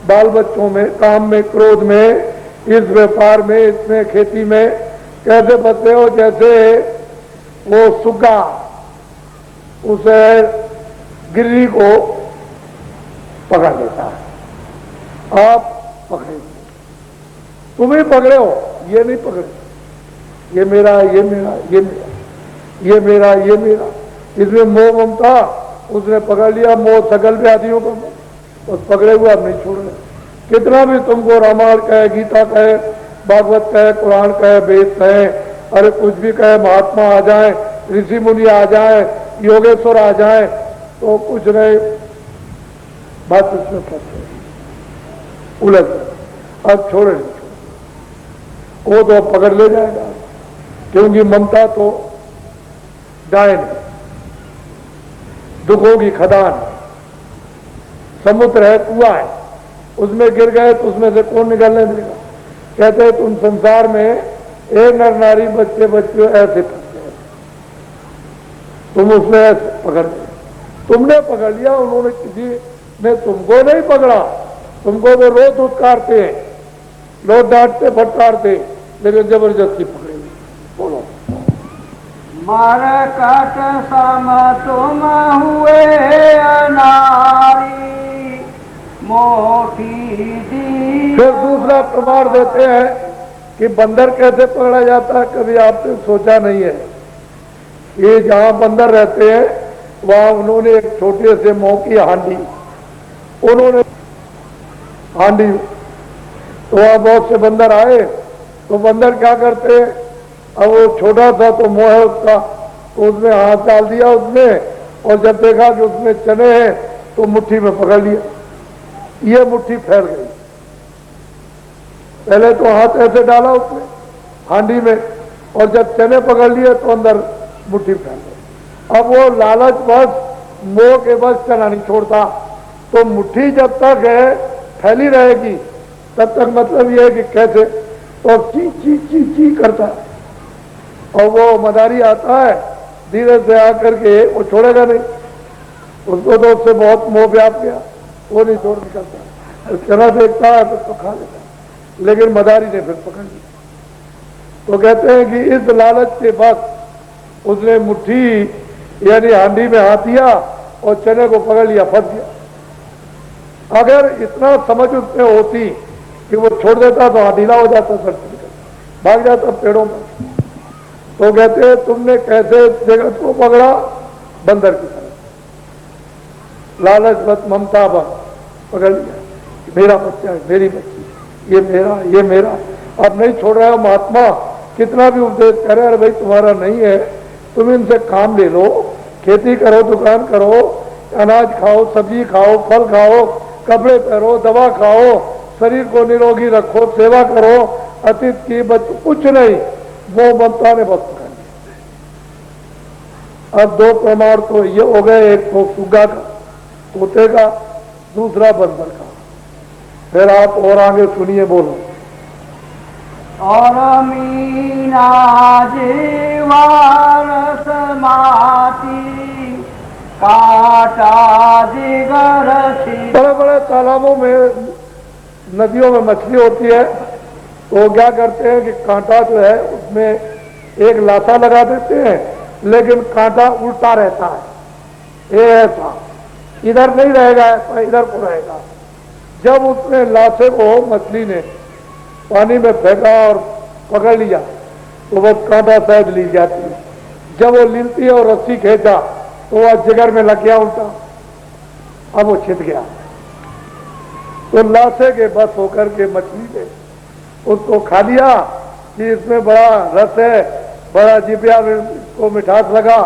बाल बच्चों में, काम में, क्रोध में, इस व्यापार में, इसमें खेती में कैसे बचते हो जैसे वो सुग्गा उसे गिर्री को पकड़ लेता है। आप पकड़े, तुम ही पकड़े हो, ये नहीं पकड़े। ये मेरा, ये मेरा, ये मेरा, ये मेरा, ये मेरा, इसमें मोह ममता उसने पकड़ लिया। मोह सकल व्याधियों को बस पकड़े हुए अब नहीं छोड़ रहे। कितना भी तुमको रामायण कहे, गीता कहे, भागवत कहे, कुरान कहे, वेद कहे, अरे कुछ भी कहे, महात्मा आ जाए, ऋषि मुनि आ जाए, योगेश्वर आ जाए, तो कुछ नहीं, बात उसमें फंस उलझ। अब छोड़े नहीं, वो तो पकड़ ले जाएगा, क्योंकि ममता तो डायन है, दुखों की खदान, समुद्र है, कुआं है, उसमें गिर गए तो उसमें से कौन निकलने देगा। कहते हैं तुम संसार में एक नर नारी बच्चे बच्चे ऐसे फंसे हैं, तुम उसमें ऐसे पकड़ लिया, तुमने पकड़ लिया, उन्होंने किसी ने तुमको नहीं पकड़ा। तुमको तो रोज उत्कारते हैं, लोग डांटते फटकारते, लेकिन जबरदस्ती पकड़े हुए। बोलो मार काट सम तुम हुए अनारी मोटी दी। फिर दूसरा प्रमाण देते हैं कि बंदर कैसे पकड़ा जाता है, कभी आपने सोचा नहीं है। ये जहां बंदर रहते हैं वहां उन्होंने एक छोटे से मोह की हांडी, उन्होंने हांडी, तो वहां बहुत से बंदर आए, तो बंदर क्या करते हैं, अब वो छोटा था तो मोह है उसका, तो उसमें हाथ डाल दिया उसमें, और जब देखा कि उसमें चने हैं तो मुट्ठी में पकड़ लिया, ये मुट्ठी फैल गई। पहले तो हाथ ऐसे डाला उसमें हांडी में, और जब चने पकड़ लिए तो अंदर मुट्ठी फैल गई। अब वो लालच बस, मोह के बस चना नहीं छोड़ता, तो मुट्ठी जब तक है फैली रहेगी तब तक मतलब ये है कि कैसे, तो ची ची ची ची करता है, और वो मदारी आता है धीरे से आकर के, वो छोड़ेगा नहीं, उसको तो उससे बहुत मोह व्याप गया, वो नहीं छोड़ निकलता। चना देखता है तो खा लेता है, लेकिन मदारी ने फिर पकड़ लिया। तो कहते हैं कि इस लालच के बाद उसने मुट्ठी यानी हांडी में हाथ दिया और चने को पकड़ लिया, फंस गया। अगर इतना समझ उसमें होती कि वो छोड़ देता तो ढीला हो जाता, सर भाग जाता पेड़ों पर। तो कहते हैं तुमने कैसे जगत को पकड़ा, बंदर की तरह, लालच बस ममता बस पकड़ लिया, मेरा बच्चा है, मेरी बच्ची, ये मेरा, ये मेरा, अब नहीं छोड़ रहा है। महात्मा कितना भी उपदेश करे, अरे भाई तुम्हारा नहीं है, तुम इनसे काम ले लो, खेती करो, दुकान करो, अनाज खाओ, सब्जी खाओ, फल खाओ, कपड़े पहनो, दवा खाओ, शरीर को निरोगी रखो, सेवा करो, अतीत की बच्चों कुछ नहीं, वो ममता ने बस पकड़ लिया। अब दो प्रमाण तो ये हो गए, एक तो सुग्गा का, तोते का, दूसरा बंदर का। फिर आप और आगे सुनिए, बोलो। और मीना जीवार समाती काटा जिगर। बड़े बड़े तालाबों में, नदियों में मछली होती है, तो क्या करते हैं कि कांटा जो है उसमें एक लाता लगा देते हैं, लेकिन कांटा उल्टा रहता है, ये ऐसा इधर नहीं रहेगा, इधर को रहेगा। जब उसने लाशे को मछली ने पानी में फेंका और पकड़ लिया, तो बस कांटा शायद ली जाती है। जब वो लीलती है और रस्सी खींचा तो वह जिगर में लग गया उल्टा, अब वो छिद गया। तो लाशे के बस होकर के मछली ने उसको खा लिया कि इसमें बड़ा रस है, बड़ा जिबिया को मिठास लगा,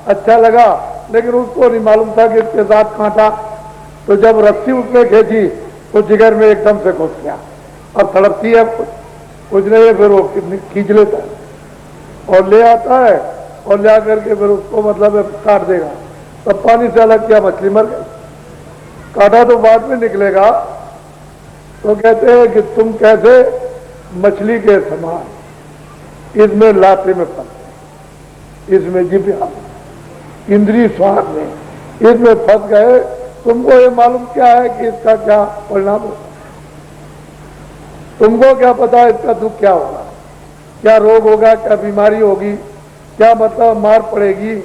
अच्छा लगा, लेकिन उसको नहीं मालूम था कि इसके साथ कांटा। तो जब रस्सी उसने खींची तो जिगर में एकदम से घुस गया और तड़पती है, कुछ नहीं है, फिर वो खींच लेता है और ले आता है और ले आकर के फिर उसको मतलब काट देगा। तब पानी से अलग किया, मछली मर गई। काटा तो बाद में निकलेगा। तो कहते हैं कि तुम कैसे मछली के समान इसमें लाते में फंस, इसमें जिब्या इंद्रिय स्वाद में इसमें फंस गए। तुमको ये मालूम क्या है कि इसका क्या परिणाम होगा? तुमको क्या पता इसका दुख क्या होगा, क्या रोग होगा, क्या बीमारी होगी, क्या मतलब मार पड़ेगी,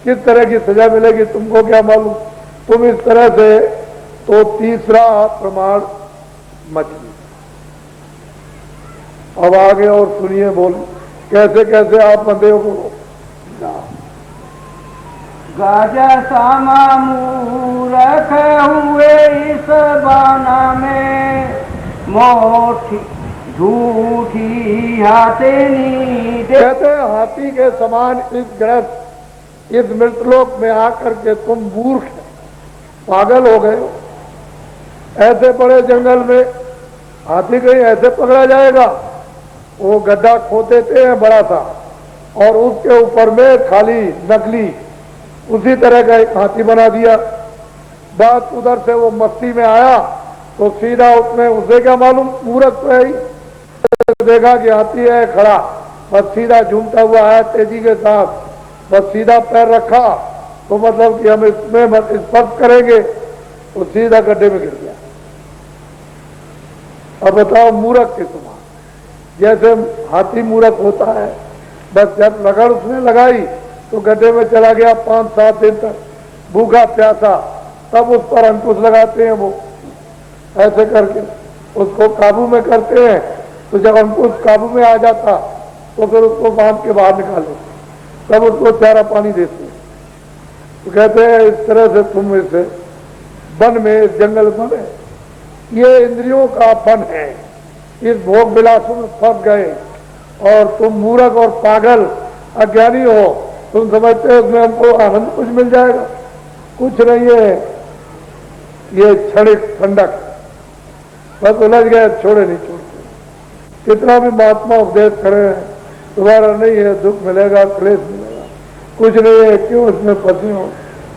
किस तरह की सजा मिलेगी, तुमको क्या मालूम? तुम इस तरह से तो तीसरा प्रमाण मछली। अब आगे और सुनिए, बोल कैसे कैसे आप बंदे हो। गज समा मूरख हुए इस बाना में, मोठी झूठी हाथी कहते हैं हाथी के समान इस ग्रस्त इस मृतलोक में आकर के तुम मूर्ख पागल हो गए हो। ऐसे बड़े जंगल में हाथी कहीं ऐसे पकड़ा जाएगा? वो गड्ढा खोद देते हैं बड़ा सा और उसके ऊपर में खाली नकली उसी तरह का एक हाथी बना दिया। बात उधर से वो मस्ती में आया तो सीधा उसमें, उसे क्या मालूम, मूर्ख तो है ही, देखा कि हाथी है खड़ा, बस सीधा झूमता हुआ आया तेजी के साथ, बस सीधा पैर रखा तो मतलब कि हम इसमें स्पर्श करेंगे, तो सीधा गड्ढे में गिर गया। अब बताओ मूर्ख के समान, जैसे हाथी मूर्ख होता है, बस जब लगड़ उसने लगाई तो गड्ढे में चला गया 5-7 दिन तक भूखा प्यासा, तब उस पर अंकुश लगाते हैं वो ऐसे करके उसको काबू में करते हैं। तो जब अंकुश काबू में आ जाता तो फिर उसको बांध के बाहर निकाले, तब उसको चारा पानी देते हैं। तो कहते हैं इस तरह से तुम इसे वन में, इस जंगल में, ये इंद्रियों का फन है, इस भोग विलासों में फंस गए और तुम मूर्ख और पागल अज्ञानी हो। तुम समझते हो उसमें हमको आनंद कुछ मिल जाएगा? कुछ नहीं है, ये क्षणिक ठंडक, बस उलझ गए, छोड़े नहीं छोड़ते। कितना भी महात्मा उपदेश करे तुम्हारा नहीं है, दुख मिलेगा, क्लेश मिलेगा, कुछ नहीं है, क्यों इसमें फंसे हो?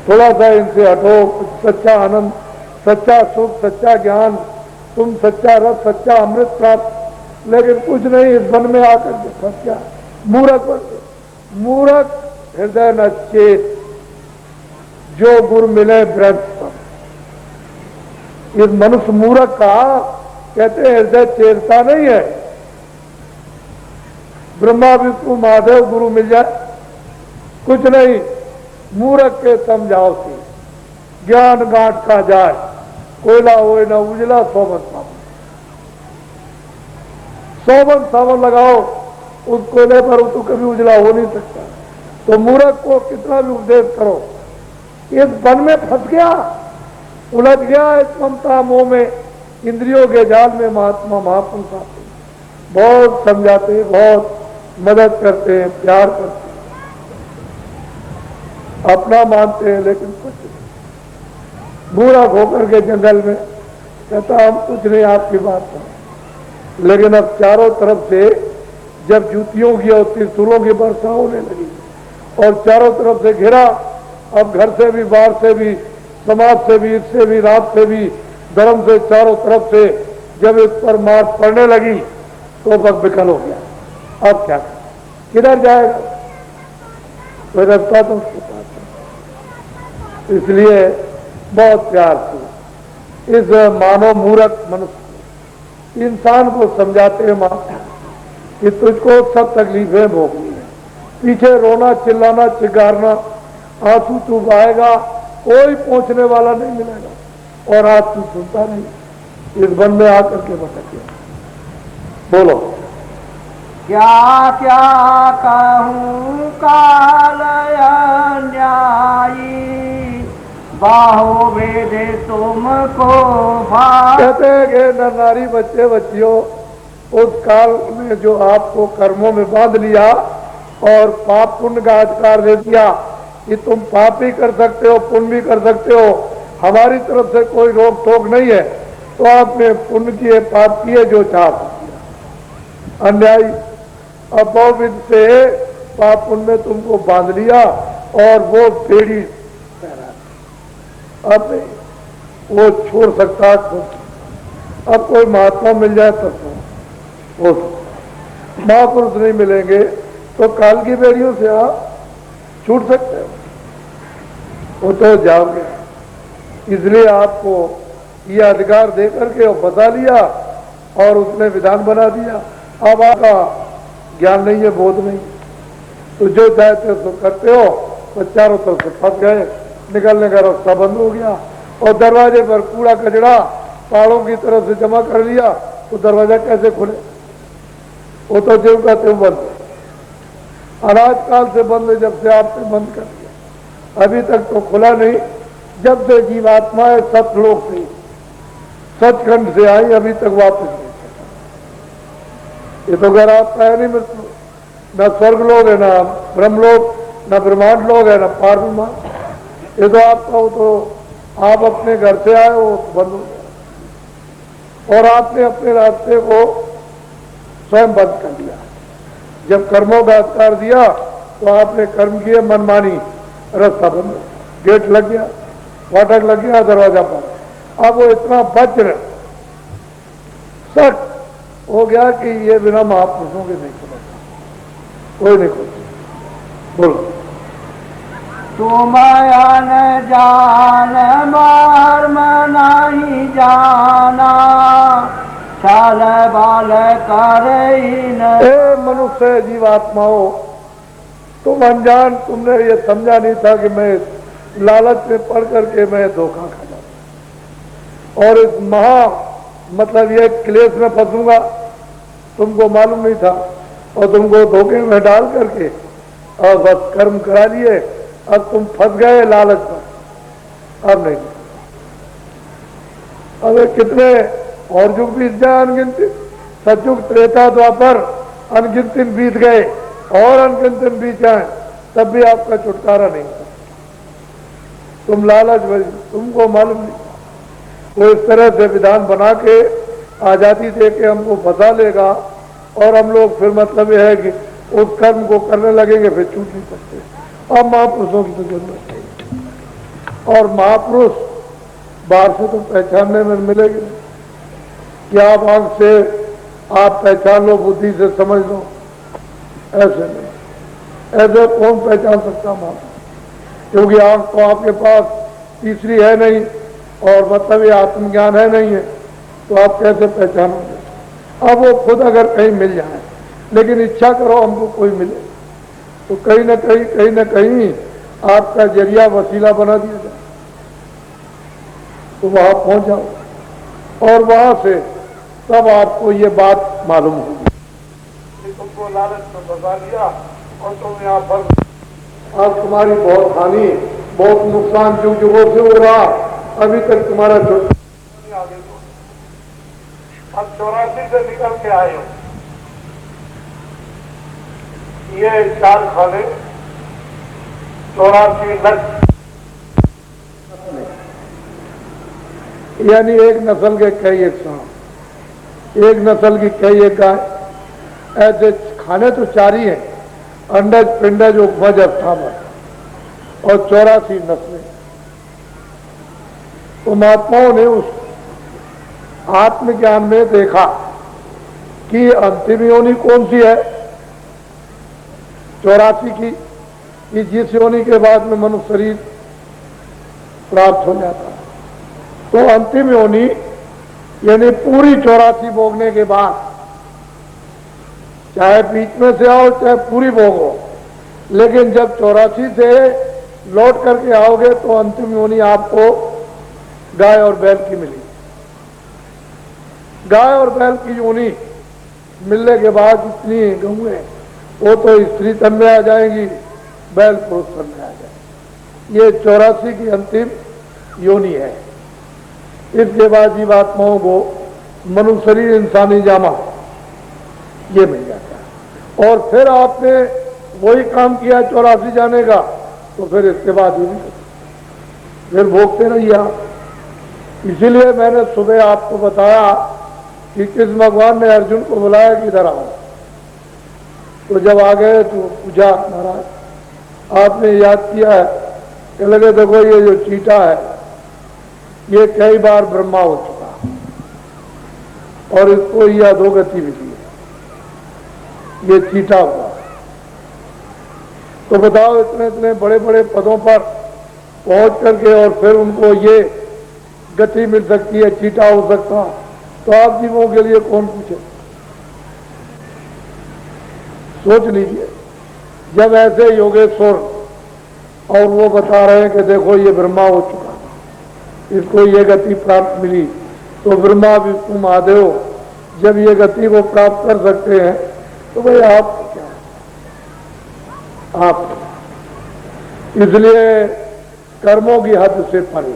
थोड़ा सा इनसे हटो, सच्चा आनंद, सच्चा सुख, सच्चा ज्ञान, तुम सच्चा रस, सच्चा अमृत प्राप्त, लेकिन कुछ नहीं, इस वन में आकर के फंस गया, मूर्ख बन गए। मूर्ख हृदय न चेत, जो गुरु मिले ब्रह्म। इस मनुष्य मूर्ख का कहते हैं हृदय चेतता नहीं है। ब्रह्मा विष्णु महादेव गुरु मिल जाए, कुछ नहीं, मूर्ख के समझाओ से ज्ञान गांठ का जाए, कोयला होए न उजला, सौवन सावन लगाओ उस कोयले पर, तो कभी उजला हो नहीं सकता। तो मूर्ख को कितना भी उपदेश करो, इस वन में फंस गया, उलझ गया इस ममता मोह में, इंद्रियों के जाल में। महात्मा महापुरुष आते, बहुत समझाते, बहुत मदद करते हैं, प्यार करते हैं, अपना मानते हैं, लेकिन कुछ नहीं। मूर्ख होकर के जंगल में कहता हम कुछ नहीं, आपकी बात है। लेकिन अब चारों तरफ से जब जूतियों की और त्रिशूलों की वर्षा होने लगी और चारों तरफ से घिरा, अब घर से भी, बाहर से भी, समाज से भी, इससे भी, रात से भी, धर्म से, चारों तरफ से जब इस पर मार पड़ने लगी तो बस विकल हो गया। अब क्या किधर जाएगा? कोई रास्ता तो उसके पास है। इसलिए बहुत प्यार से इस मानव मूर्ख मनुष्य इंसान को समझाते हैं माता कि तुझको सब तकलीफें भोगनी है, पीछे रोना, चिल्लाना, चिगारना, आंसू तू बहाएगा, कोई पहुंचने वाला नहीं मिलेगा, और आज तू सुनता नहीं, इस वन में आकर के भटक गया। बोलो क्या क्या कहूँ काल अन्यायी, बाहो वेदे तुमको भाग। कहते हैं कि नर नारी बच्चे बच्चियों, उस काल में जो आपको कर्मों में बांध लिया और पाप पुण्य का अधिकार दे दिया कि तुम पाप भी कर सकते हो पुण्य भी कर सकते हो, हमारी तरफ से कोई रोक टोक नहीं है, तो आपने पुण्य किए पाप किए जो चाह किया। अन्यायी अपोविद से पाप पुण्य में तुमको बांध लिया और वो बेड़ी पहना, अब नहीं वो छोड़ सकता खुद। अब कोई महात्मा मिल जाए तब तो हो सकता, महापुरुष नहीं मिलेंगे तो काल की बेड़ियों से आप छूट सकते हो, वो तो जाओगे। इसलिए आपको ये अधिकार दे करके वो बता लिया और उसने विधान बना दिया। अब आपका ज्ञान नहीं है, बोध नहीं, तो जो चाहते हो तो करते हो, तो चारों तरफ से फंस गए, निकलने का रास्ता बंद हो गया और दरवाजे पर कूड़ा कचड़ा पहाड़ों की तरफ से जमा कर लिया, तो दरवाजा कैसे खुले? वो तो जो का त्यों बंद है, अनाज काल से बंद है, जब से आपने बंद कर दिया, अभी तक तो खुला नहीं। जब से जीवात्माएं सतलोक से सचखंड से आई अभी तक वापस नहीं। ये तो घर आपका है नहीं, मृत्यु न स्वर्ग लोग है, ना ब्रह्मलोक, न ब्रह्मांड लोग है, न पार ब्रह्मांड। ये तो आपका, वो तो आप अपने घर से आए वो बंद हो गया और आपने अपने रास्ते को स्वयं बंद कर दिया। जब कर्मों का अधिकार दिया तो आपने कर्म किए, मनमानी, रास्ता बंद, गेट लग गया, फाटक लग गया, दरवाजा पर। अब वो इतना वज्र सट हो गया कि ये बिना महापुरुषों के नहीं खुलता, कोई नहीं खुलता। बोलो तुम न जान मर्म नहीं जाना, छल बाल कर मनुष्य जीवात्माओं, तुम अनजान, तुमने ये समझा नहीं था कि मैं लालच में पड़ करके मैं धोखा खा जाऊं और इस महा मतलब ये क्लेश में फंसूंगा, तुमको मालूम नहीं था और तुमको धोखे में डाल करके और बस कर्म करा लिए, अब तुम फंस गए लालच पर। अब नहीं, अब कितने और युग बीत जाए अनगिनत, सतयुग त्रेता द्वापर अनगिनत बीत गए और अनगिनत बीत जाए, तब भी आपका छुटकारा नहीं था। तुम लालच भरी, तुमको मालूम नहीं, वो इस तरह से विधान बना के आजादी दे के हमको फंसा लेगा और हम लोग फिर मतलब यह है कि उस कर्म को करने लगेंगे, फिर छूट नहीं सकते। अब महापुरुषों की तो जरूरत नहीं, और महापुरुष बाहर से तो पहचानने में मिलेगी नहीं कि आप आंख से आप पहचान लो, बुद्धि से समझ लो, ऐसे नहीं। ऐसे कौन पहचान सकता महापुरुष? क्योंकि आंख तो आपके पास तीसरी है नहीं और मतलब ये आत्मज्ञान है नहीं है, तो आप कैसे पहचानोगे? अब वो खुद अगर कहीं मिल जाए, लेकिन इच्छा करो हमको कोई मिले, तो कहीं न कहीं आपका जरिया वसीला बना दिया जाए, तो वहां पहुंच जाओ और वहां से तब आपको ये बात मालूम होगी। तुमको लालच में फंसा दिया और तुम यहाँ पर, अब तुम्हारी बहुत हानि, बहुत नुकसान जुग जुगों से हो रहा, अभी तक तुम्हारा छुटकारा आगे को। अब 84 से निकल के आए हो, ये 4 खाने 84 लक्ष्य, यानी एक नस्ल के कई एक सांप, एक नस्ल की कई एक गाय, ऐसे खाने तो 4 ही हैं, अंडज पिंडज उपज अष्टावक्र और 84 नस्लें। तो महात्माओं ने उस आत्मज्ञान में देखा कि अंतिम योनि कौन सी है 84 की, कि जिस योनि के बाद में मनुष्य शरीर प्राप्त हो जाता है। तो अंतिम योनि यानी पूरी 84 भोगने के बाद, चाहे बीच में से आओ चाहे पूरी भोगो, लेकिन जब 84 से लौट करके आओगे तो अंतिम योनि आपको गाय और बैल की मिली। गाय और बैल की योनि मिलने के बाद इतनी गऊँ वो तो स्त्री तन में आ जाएंगी, बैल पुरुष तन में आ जाएंगी। ये 84 की अंतिम योनि है। इसके बाद जीवात्माओं को मनुष्य शरीर, इंसानी जामा ये मिल जाता है। और फिर आपने वही काम किया 84 जाने का, तो फिर इसके बाद ये नहीं, फिर भोगते रहिए आप। इसीलिए मैंने सुबह आपको बताया कि कृष्ण भगवान ने अर्जुन को बुलाया कि इधर आओ। तो जब आ गए तो पूछा, महाराज आपने याद किया है? कह लगे देखो ये जो चीटा है ये कई बार ब्रह्मा हो चुका और इसको यह अधोगति मिली है, ये चीटा हुआ। तो बताओ इतने इतने बड़े बड़े पदों पर पहुंच करके और फिर उनको ये गति मिल सकती है, चीटा हो सकता, तो आप जीवों के लिए कौन पूछे? सोच लीजिए। जब ऐसे योगेश्वर और वो बता रहे हैं कि देखो ये ब्रह्मा हो चुका, इसको ये गति प्राप्त मिली, तो ब्रह्मा विष्णु महादेव जब ये गति को प्राप्त कर सकते हैं तो भाई आप क्या, आप इसलिए कर्मों की हद से परे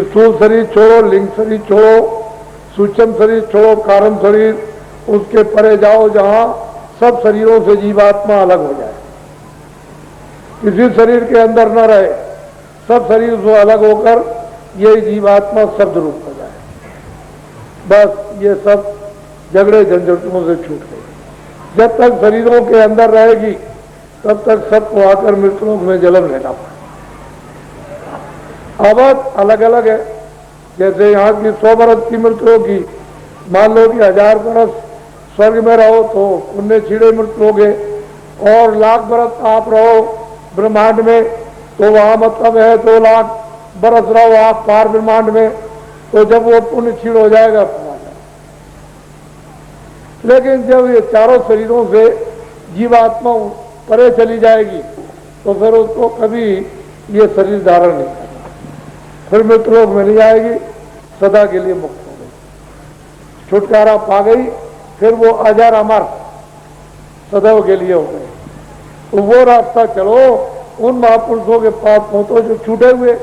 स्थूल शरीर छोड़ो, लिंग शरीर छोड़ो, सूक्ष्म शरीर छोड़ो, कारण शरीर, उसके परे जाओ जहां सब शरीरों से जीवात्मा अलग हो जाए, किसी शरीर के अंदर न रहे, सब शरीर से अलग होकर यही जीवात्मा शब्द रूप हो जाए। बस ये सब झगड़े झंझटों से छूट गए। जब तक शरीरों के अंदर रहेगी तब तक सबको आकर मृतलोक में जन्म लेना पड़े। अवध अलग अलग है। जैसे यहाँ की 100 बरस की मृत्यु की, मान लो कि 1000 बरस स्वर्ग में रहो तो पुण्य छीड़े मृत्यु होगे, और 1,00,000 बरस आप रहो ब्रह्मांड में तो वहां मतलब है 2 लाख बरस रहो आप पार ब्रह्मांड में, तो जब वो पुण्य छीड़ हो जाएगा तो आ जाएगा। लेकिन जब ये चारों शरीरों से जीवात्मा परे चली जाएगी तो फिर उसको कभी ये शरीर धारण नहीं करना, फिर मृत्युलोक में नहीं आएगी, सदा के लिए मुक्त हो गई, छुटकारा पा गई, फिर वो अजर अमर सदैव के लिए हो गए। तो वो रास्ता चलो, उन महापुरुषों के पास पहुंचो जो छूटे हुए,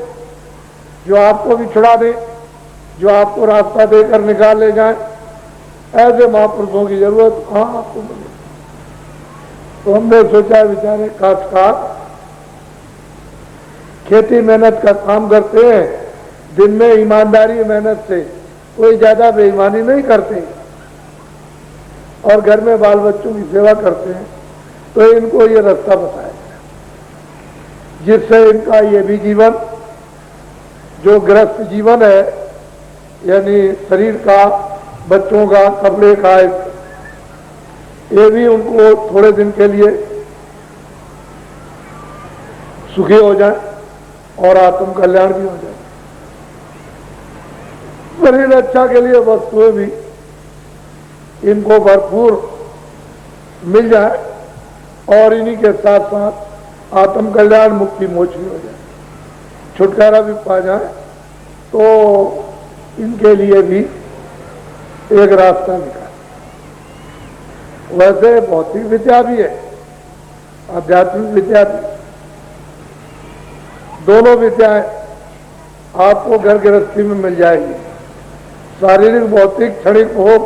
जो आपको भी छुड़ा दे, जो आपको रास्ता देकर निकाल ले जाए। ऐसे महापुरुषों की जरूरत कहाँ आपको मिले। तो हमने सोचा बेचारे काश्तकार खेती मेहनत का काम करते हैं, दिन में ईमानदारी मेहनत से कोई ज्यादा बेईमानी नहीं करते और घर में बाल बच्चों की सेवा करते हैं, तो इनको ये रास्ता बताया जिससे इनका ये भी जीवन जो गृहस्थ जीवन है, यानी शरीर का, बच्चों का, कपड़े का, ये भी उनको थोड़े दिन के लिए सुखी हो जाए और आत्म कल्याण भी हो जाए। शरीर रक्षा के लिए वस्तुएं भी इनको भरपूर मिल जाए और इन्हीं के साथ साथ आत्म कल्याण, मुक्ति, मोक्ष भी हो जाए, छुटकारा भी पा जाए, तो इनके लिए भी एक रास्ता निकाल। वैसे भौतिक विद्या भी है, आध्यात्मिक विद्या भी, दोनों विद्याएं आपको घर गृहस्थी में मिल जाएगी। शारीरिक, भौतिक, क्षणिक भोग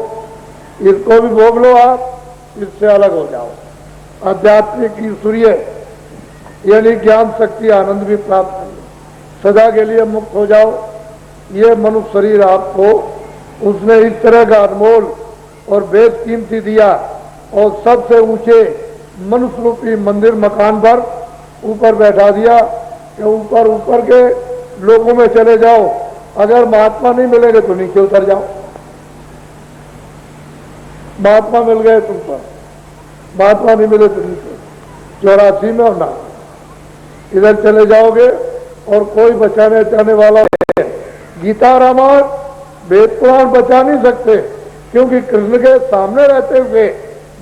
इसको भी भोग लो आप, इससे अलग हो जाओ। आध्यात्मिक, ईश्वरीय यानी ज्ञान शक्ति, आनंद भी प्राप्त कर लो, सदा के लिए मुक्त हो जाओ। ये मनुष्य शरीर आपको उसने इस तरह का अनमोल और बेशकीमती दिया और सबसे ऊंचे मनुष्य रूपी मंदिर मकान पर ऊपर बैठा दिया कि ऊपर ऊपर के लोगों में चले जाओ, अगर महात्मा नहीं मिलेंगे तो नीचे उतर जाओ। महात्मा मिल गए तुम पर, महात्मा नहीं मिले तो नीचे 84 में और ना इधर चले जाओगे और कोई बचाने चाहने वाला नहीं है। गीता, रामायण, वेद पुराण बचा नहीं सकते, क्योंकि कृष्ण के सामने रहते हुए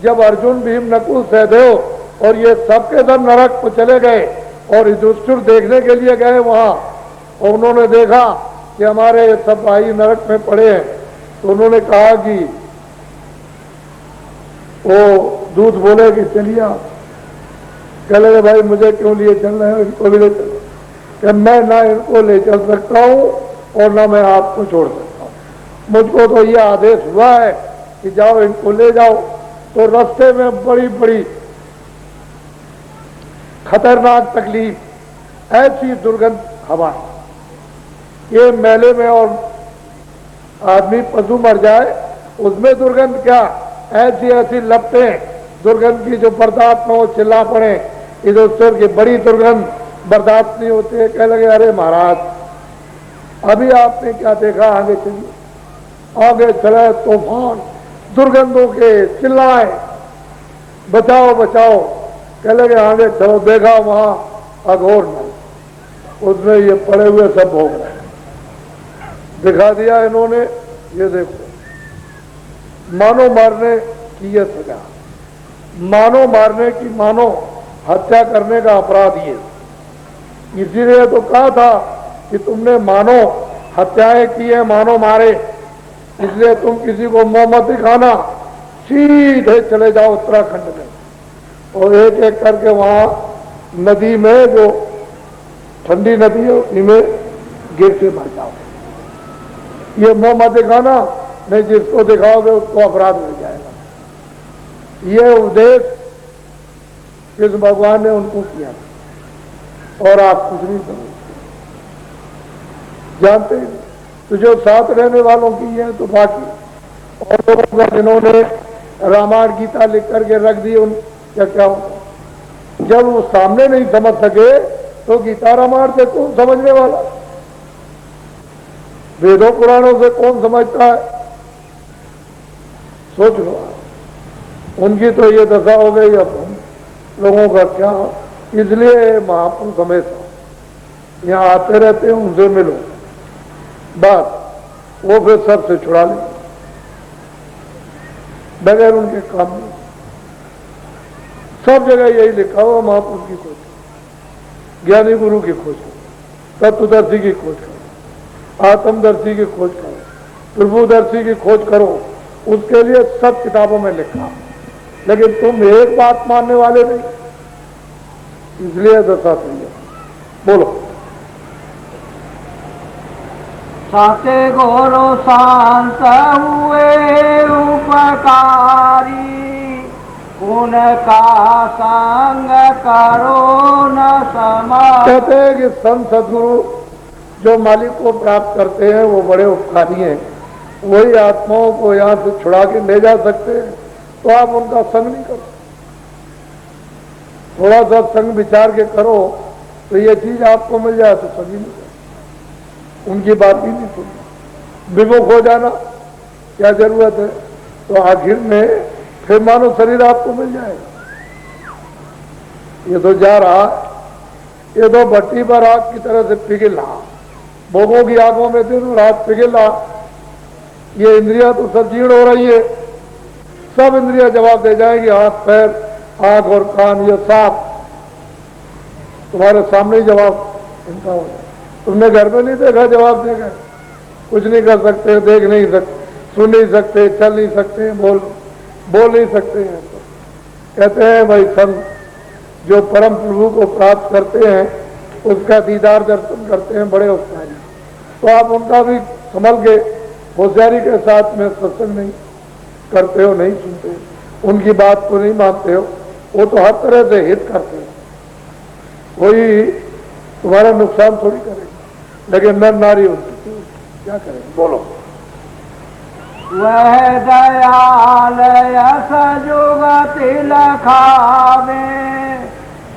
जब अर्जुन, भीम, नकुल, सहदेव और ये सबके सब नरक पर चले गए और युधिष्ठिर देखने के लिए गए वहां, और उन्होंने देखा कि हमारे सब भाई नरक में पड़े हैं, तो उन्होंने कहा कि वो दूध बोले कि चलिए आप। कह लगे भाई मुझे क्यों लिए चल रहे हो, इनको भी ले चलो। कि मैं ना इनको ले चल सकता हूँ और ना मैं आपको छोड़ सकता हूँ, मुझको तो यह आदेश हुआ है कि जाओ इनको ले जाओ। तो रास्ते में बड़ी बड़ी खतरनाक तकलीफ, ऐसी दुर्गंध हवा, ये मेले में और आदमी पशु मर जाए उसमें दुर्गंध क्या, ऐसी ऐसी लपटें दुर्गंध की जो बर्दाश्त न हो, चिल्ला पड़े इधर उधर की बड़ी दुर्गंध बर्दाश्त नहीं होती है। कह लगे अरे महाराज अभी आपने क्या देखा, आगे चलिए। आगे चले तूफान दुर्गंधों के, चिल्लाए बचाओ बचाओ। कह लगे आगे चलो, देखा वहां अघोर नल, उसमें ये पड़े हुए सब भोग रहे। दिखा दिया इन्होंने, ये देखो मानो मारने की ये सजा, मानो मारने की, मानो हत्या करने का अपराध ये। इसीलिए तो कहा था कि तुमने मानो हत्याएं की है, मानो मारे, इसलिए तुम किसी को मुंह मत दिखाना, सीधे चले जाओ उत्तराखंड में और एक एक करके वहां नदी में, जो ठंडी नदी है उसी में गिर के मर जाओ। ये मुंह मत दिखाना, नहीं जिसको दिखाओगे उसको अपराध मिल जाएगा। ये उपदेश कृष्ण भगवान ने उनको किया और आप कुछ नहीं करोगे, जानते हैं। तो जो साथ रहने वालों की है तो बाकी और लोगों का जिन्होंने रामायण गीता लिख करके रख दी, उन क्या होगा जब वो सामने नहीं समझ सके तो गीता रामायण से कौन समझने वाला, वेदों पुराणों से कौन समझता है, सोच लो। उनकी तो ये दशा हो गई, अब हम लोगों का क्या। इसलिए महापुरुष हमेशा यहाँ आते रहते हैं, उनसे मिलो, बस वो फिर सबसे छुड़ा ले बगैर उनके काम में। सब जगह यही लिखा हुआ, महापुरुष की खोज करो, ज्ञानी गुरु की खोज करो, तत्वदर्शी की खोज करो, आत्मदर्शी की खोज करो, प्रभुदर्शी की खोज करो, उसके लिए सब किताबों में लिखा। लेकिन तुम एक बात मानने वाले नहीं, इसलिए दशा सही है। बोलो। साते गुरु शांत हुए उपकारी, उनका संग करो न समा। कहते हैं कि संत सदगुरु जो मालिक को प्राप्त करते हैं वो बड़े उपकारी हैं, वही आत्माओं को यहाँ से छुड़ा के ले जा सकते हैं। तो आप उनका संग नहीं करो, थोड़ा सा संग विचार के करो तो ये चीज आपको मिल जाए, तो सभी नहीं करो, उनकी बात ही नहीं सुननी, विमुख हो जाना क्या जरूरत है। तो आखिर में फिर मानो शरीर आपको मिल जाएगा। ये तो जा रहा, ये तो भट्टी पर आग की तरह से पिघल रहा, भोगों की आगों में दिन रात पिघल रहा। ये इंद्रियां तो सब जीर्ण हो रही है, सब इंद्रियां जवाब दे जाएंगी, हाथ पैर आंख और कान ये साफ तुम्हारे सामने ही जवाब इनका हो जाए। तुमने घर में नहीं देखा जवाब देगा, कुछ नहीं कर सकते, देख नहीं सकते, सुन नहीं सकते, चल नहीं सकते, बोल नहीं सकते हैं। तो कहते हैं भाई संत जो परम प्रभु को प्राप्त करते हैं, उसका दीदार दर्शन करते हैं, बड़े उपकारी। तो आप उनका भी संभल के होशियारी के साथ में सत्संग नहीं करते हो, नहीं सुनते, उनकी बात को नहीं मानते हो, वो तो हर तरह से हित करते हैं, कोई तुम्हारा नुकसान थोड़ी करेगा। लेकिन नर नारी उनकी क्या करेंगे, बोलो। वह दयाल यस जुगति लखावे,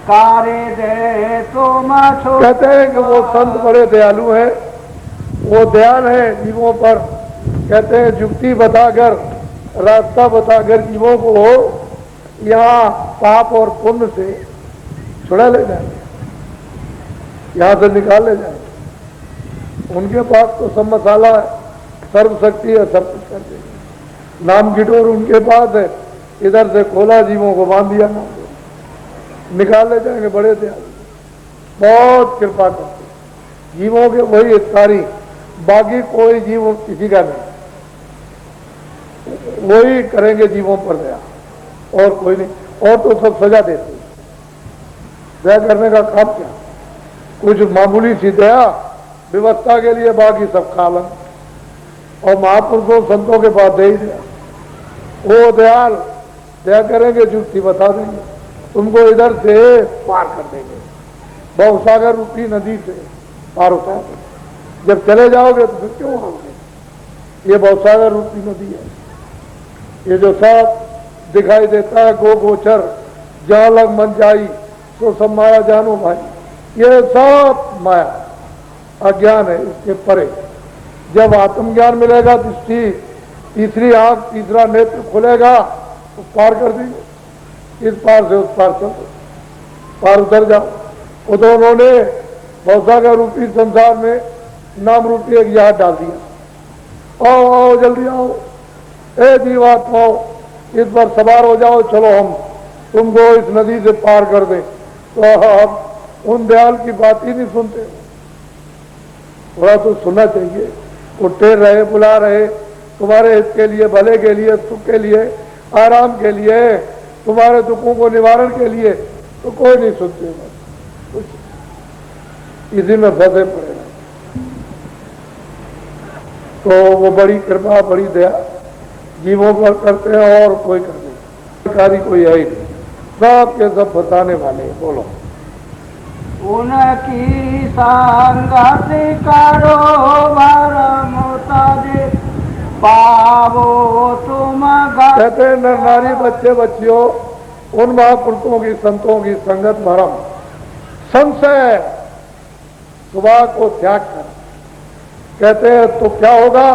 कार्य दे तुम। कहते हैं कि वो संत बड़े दयालु हैं, वो दयाल है जीवों पर। कहते हैं युक्ति बताकर, रास्ता बताकर जीवों को यहाँ पाप और पुण्य से छुड़ा ले जाए, यहाँ से निकाल ले जाए। उनके पास तो सब मसाला है, सर्वशक्ति है, सब कुछ कर देगी। नाम की डोर उनके पास है, इधर से खोला जीवों को बांध दिया, नाम निकाल ले जाएंगे। बड़े दयालु, बहुत कृपा करते जीवों के, वही तारी, बाकी कोई जीव किसी का नहीं, वही करेंगे जीवों पर दया। और कोई नहीं। और तो सब सजा देते, दया करने का काम क्या, कुछ मामूली सी दया व्यवस्था के लिए, बाकी सब कालन। और महापुरुषों संतों के पास दे ही दिया, वो दयाल दया करेंगे, जुक्ति बता देंगे, तुमको इधर से पार कर देंगे, भवसागर रूपी नदी से पार होता है। जब चले जाओगे तो फिर क्यों आओगे, ये भवसागर रूपी नदी है। ये जो सब दिखाई देता है गो गोचर, जहां लग मन जाई तो सब माया जानो भाई, ये सब माया अज्ञान है, इसके परे। जब आत्मज्ञान मिलेगा, दृष्टि, तीसरी आंख, तीसरा नेत्र खुलेगा तो पार कर देंगे, इस पार से उस पार चलो, पार उतर जाओ। वो तो उन्होंने भवसागर रूपी संसार में नाम रूपी एक याद डाल दिया, आओ आओ जल्दी आओ, ए जीवात्माओ इस पर सवार हो जाओ, चलो हम तुमको इस नदी से पार कर दें। तो आप उन दयाल की बात ही नहीं सुनते, थोड़ा तो सुनना चाहिए। वो टेर रहे, बुला रहे, तुम्हारे हित के लिए, भले के लिए, सुख के लिए, आराम के लिए, तुम्हारे दुखों को निवारण के लिए, तो कोई नहीं सुनते, बस इसी में फंसे पड़े। तो वो बड़ी कृपा, बड़ी दया जीवों पर करते हैं, और कोई कर नहीं, सरकारी कोई है ही नहीं, सब के सब बताने वाले। बोलो, उनकी संगति करो भरम तज पावो तुम कहते हैं नर नारी बच्चे बच्चियों, उन महापुरुषों की, संतों की संगत भरम, संशय सुबह को त्याग कर। कहते हैं तो क्या होगा,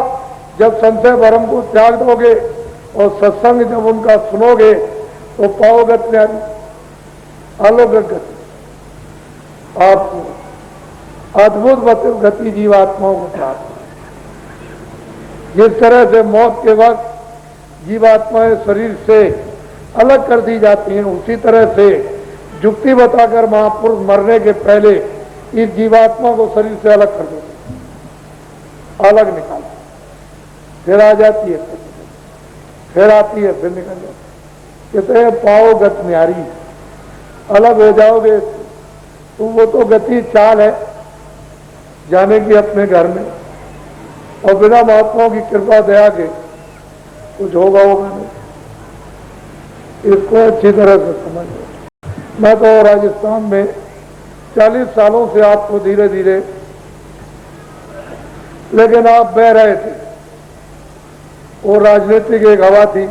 जब संशय भरम को त्याग दोगे और सत्संग जब उनका सुनोगे तो पाओगे न्यारी अलौकिक गति, आपको अद्भुत गति जीवात्माओं को प्राप्त। जिस तरह से मौत के वक्त जीवात्माएं शरीर से अलग कर दी जाती हैं, उसी तरह से जुक्ति बताकर महापुरुष मरने के पहले इस जीवात्मा को शरीर से अलग कर देते, अलग निकाल, फिर आ जाती है, फिर आती है, फिर निकल जाती है। कहते हैं पाओ गत न्यारी, अलग हो जाओगे तो वो तो गति चाल है जाने की अपने घर में, और बिना महात्माओं की कृपा दया के कुछ होगा नहीं। इसको अच्छी तरह से समझ लो। मैं तो राजस्थान में 40 सालों से आपको धीरे धीरे, लेकिन आप बह रहे थे, वो राजनीतिक एक हवा थी,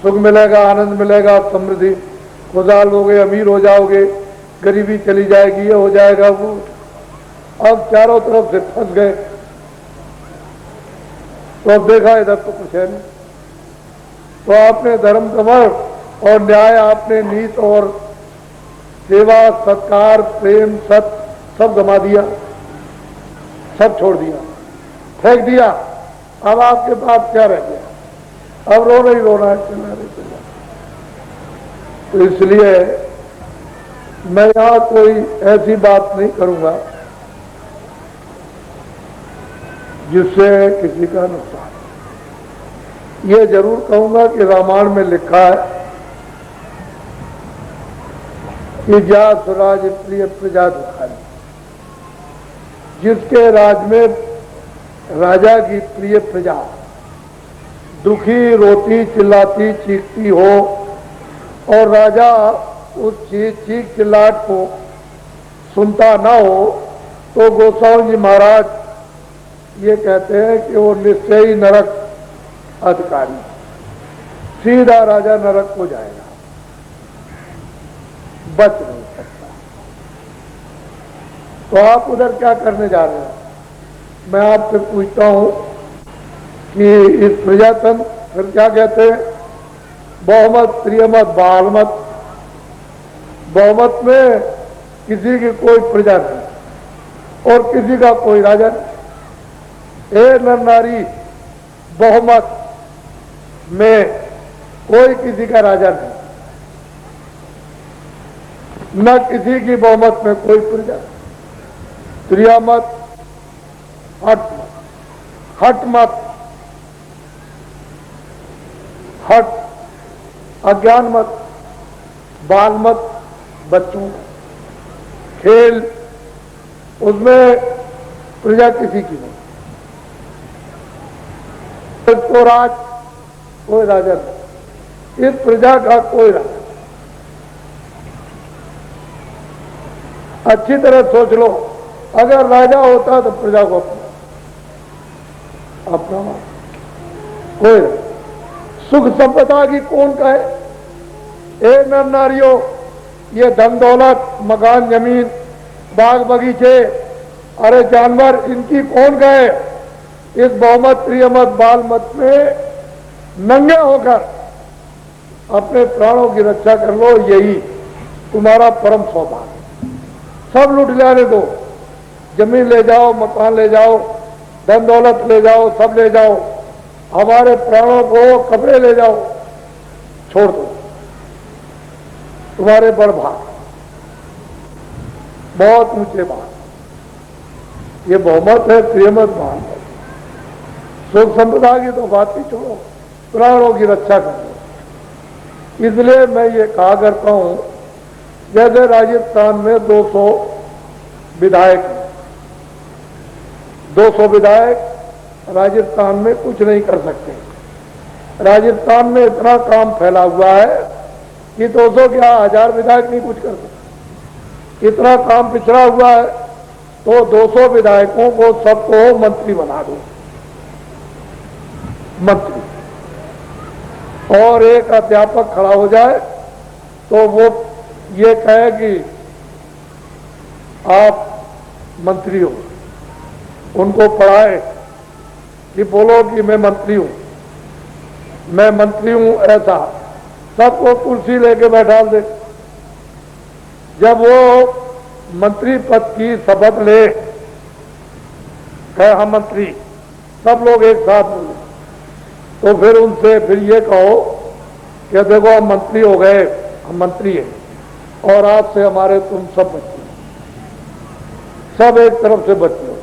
सुख मिलेगा, आनंद मिलेगा, समृद्धि, खुशहाल हो गए, अमीर हो जाओगे, गरीबी चली जाएगी, ये हो जाएगा वो। अब चारों तरफ से फंस गए, तो अब देखा इधर तो कुछ है नहीं। तो आपने धर्म कमर और न्याय, आपने नीत और सेवा, सत्कार, प्रेम, सत्य सब गमा दिया, सब छोड़ दिया, फेंक दिया। अब आपके पास क्या रह गया, अब रोना ही रोना है, चलना नहीं चलना। तो इसलिए मैं यहां कोई ऐसी बात नहीं करूंगा जिससे किसी का नुकसान। ये जरूर कहूंगा कि रामायण में लिखा है कि जा स्वराज प्रिय प्रजा दुखारी, जिसके राज में राजा की प्रिय प्रजा दुखी, रोती, चिल्लाती, चीखती हो, और राजा उस चीख चिल्लाहट को सुनता ना हो, तो गोसाई जी महाराज ये कहते हैं कि वो निश्चय ही नरक अधिकारी, सीधा राजा नरक को जाएगा, बच नहीं सकता। तो आप उधर क्या करने जा रहे हैं? मैं आपसे पूछता हूं कि इस प्रजातंत्र फिर क्या कहते हैं, बहुमत, प्रियमत, बालमत, बहुमत में किसी की कोई प्रजा नहीं और किसी का कोई राजा नहीं। ए नर नारी, बहुमत में कोई किसी का राजा नहीं, न किसी की बहुमत में कोई प्रजा। प्रियमत, हट मत, हट मत, हट अज्ञान मत, बाल मत, बच्चों का खेल, उसमें प्रजा किसी की नहीं। तो राज कोई राजा नहीं, इस प्रजा का कोई राजा। अच्छी तरह सोच लो, अगर राजा होता तो प्रजा को अपना कोई नहीं। सुख संपदा की कौन कहे? एक नर नारियों, ये धन दौलत, मकान, जमीन, बाग बगीचे, अरे जानवर, इनकी कौन कहे? इस बहुमत, प्रियमत, बाल मत में नंगे होकर अपने प्राणों की रक्षा कर लो, यही तुम्हारा परम सौभाग्य। सब लूट लेने दो, जमीन ले जाओ, मकान ले जाओ, धन दौलत ले जाओ, सब ले जाओ, हमारे प्राणों को कपड़े ले जाओ, छोड़ दो, तुम्हारे बड़ भाग, बहुत ऊंचे भाग। ये बहुमत है, प्रियमत भाग है। सुख संपदा की तो बात ही छोड़ो, प्राणों की रक्षा करो। इसलिए मैं ये कहा करता हूं, जैसे राजस्थान में 200 विधायक, 200 विधायक राजस्थान में कुछ नहीं कर सकते। राजस्थान में इतना काम फैला हुआ है कि 200 क्या 1000 विधायक नहीं कुछ कर सकते। इतना काम पिछड़ा हुआ है, तो 200 विधायकों को सबको मंत्री बना दो, मंत्री। और एक अध्यापक खड़ा हो जाए तो वो ये कहे कि आप मंत्री हो, उनको पढ़ाए कि बोलो कि मैं मंत्री हूं, मैं मंत्री हूं, ऐसा सबको कुर्सी लेके बैठा दे। जब वो मंत्री पद की शपथ ले, कहे हम मंत्री, सब लोग एक साथ बोले, तो फिर उनसे फिर ये कहो कि देखो हम मंत्री हो गए, हम मंत्री हैं, और आज से हमारे तुम सब बच्चे, सब एक तरफ से बच्चे हो,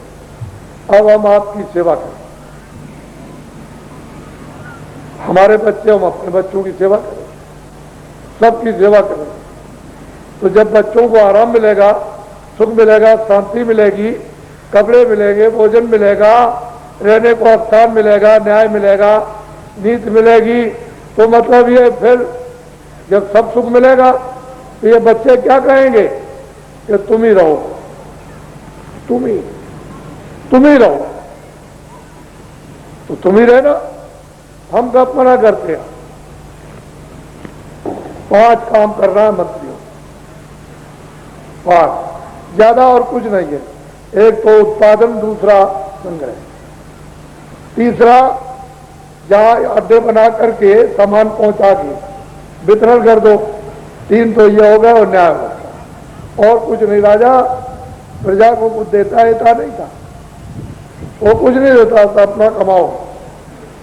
अब हम आपकी सेवा करें। हमारे बच्चे, हम अपने बच्चों की सेवा करें, सबकी सेवा करें। तो जब बच्चों को आराम मिलेगा, सुख मिलेगा, शांति मिलेगी, कपड़े मिलेंगे, भोजन मिलेगा, रहने को स्थान मिलेगा, न्याय मिलेगा, नीति मिलेगी, तो मतलब ये फिर जब सब सुख मिलेगा तो ये बच्चे क्या कहेंगे कि तुम ही रहो, तुम ही रहो, तो तुम ही रहना, हम कब मना करते हैं। 5 काम कर रहा है मंत्रियों, 5, ज्यादा और कुछ नहीं है। एक तो उत्पादन, दूसरा संग्रह, तीसरा जहां अड्डे बना करके सामान पहुंचा के वितरण कर दो, 3 तो ये हो गया, और न्याय होगा, और कुछ नहीं। राजा प्रजा को कुछ देता है, था नहीं था, वो कुछ नहीं देता था। अपना कमाओ,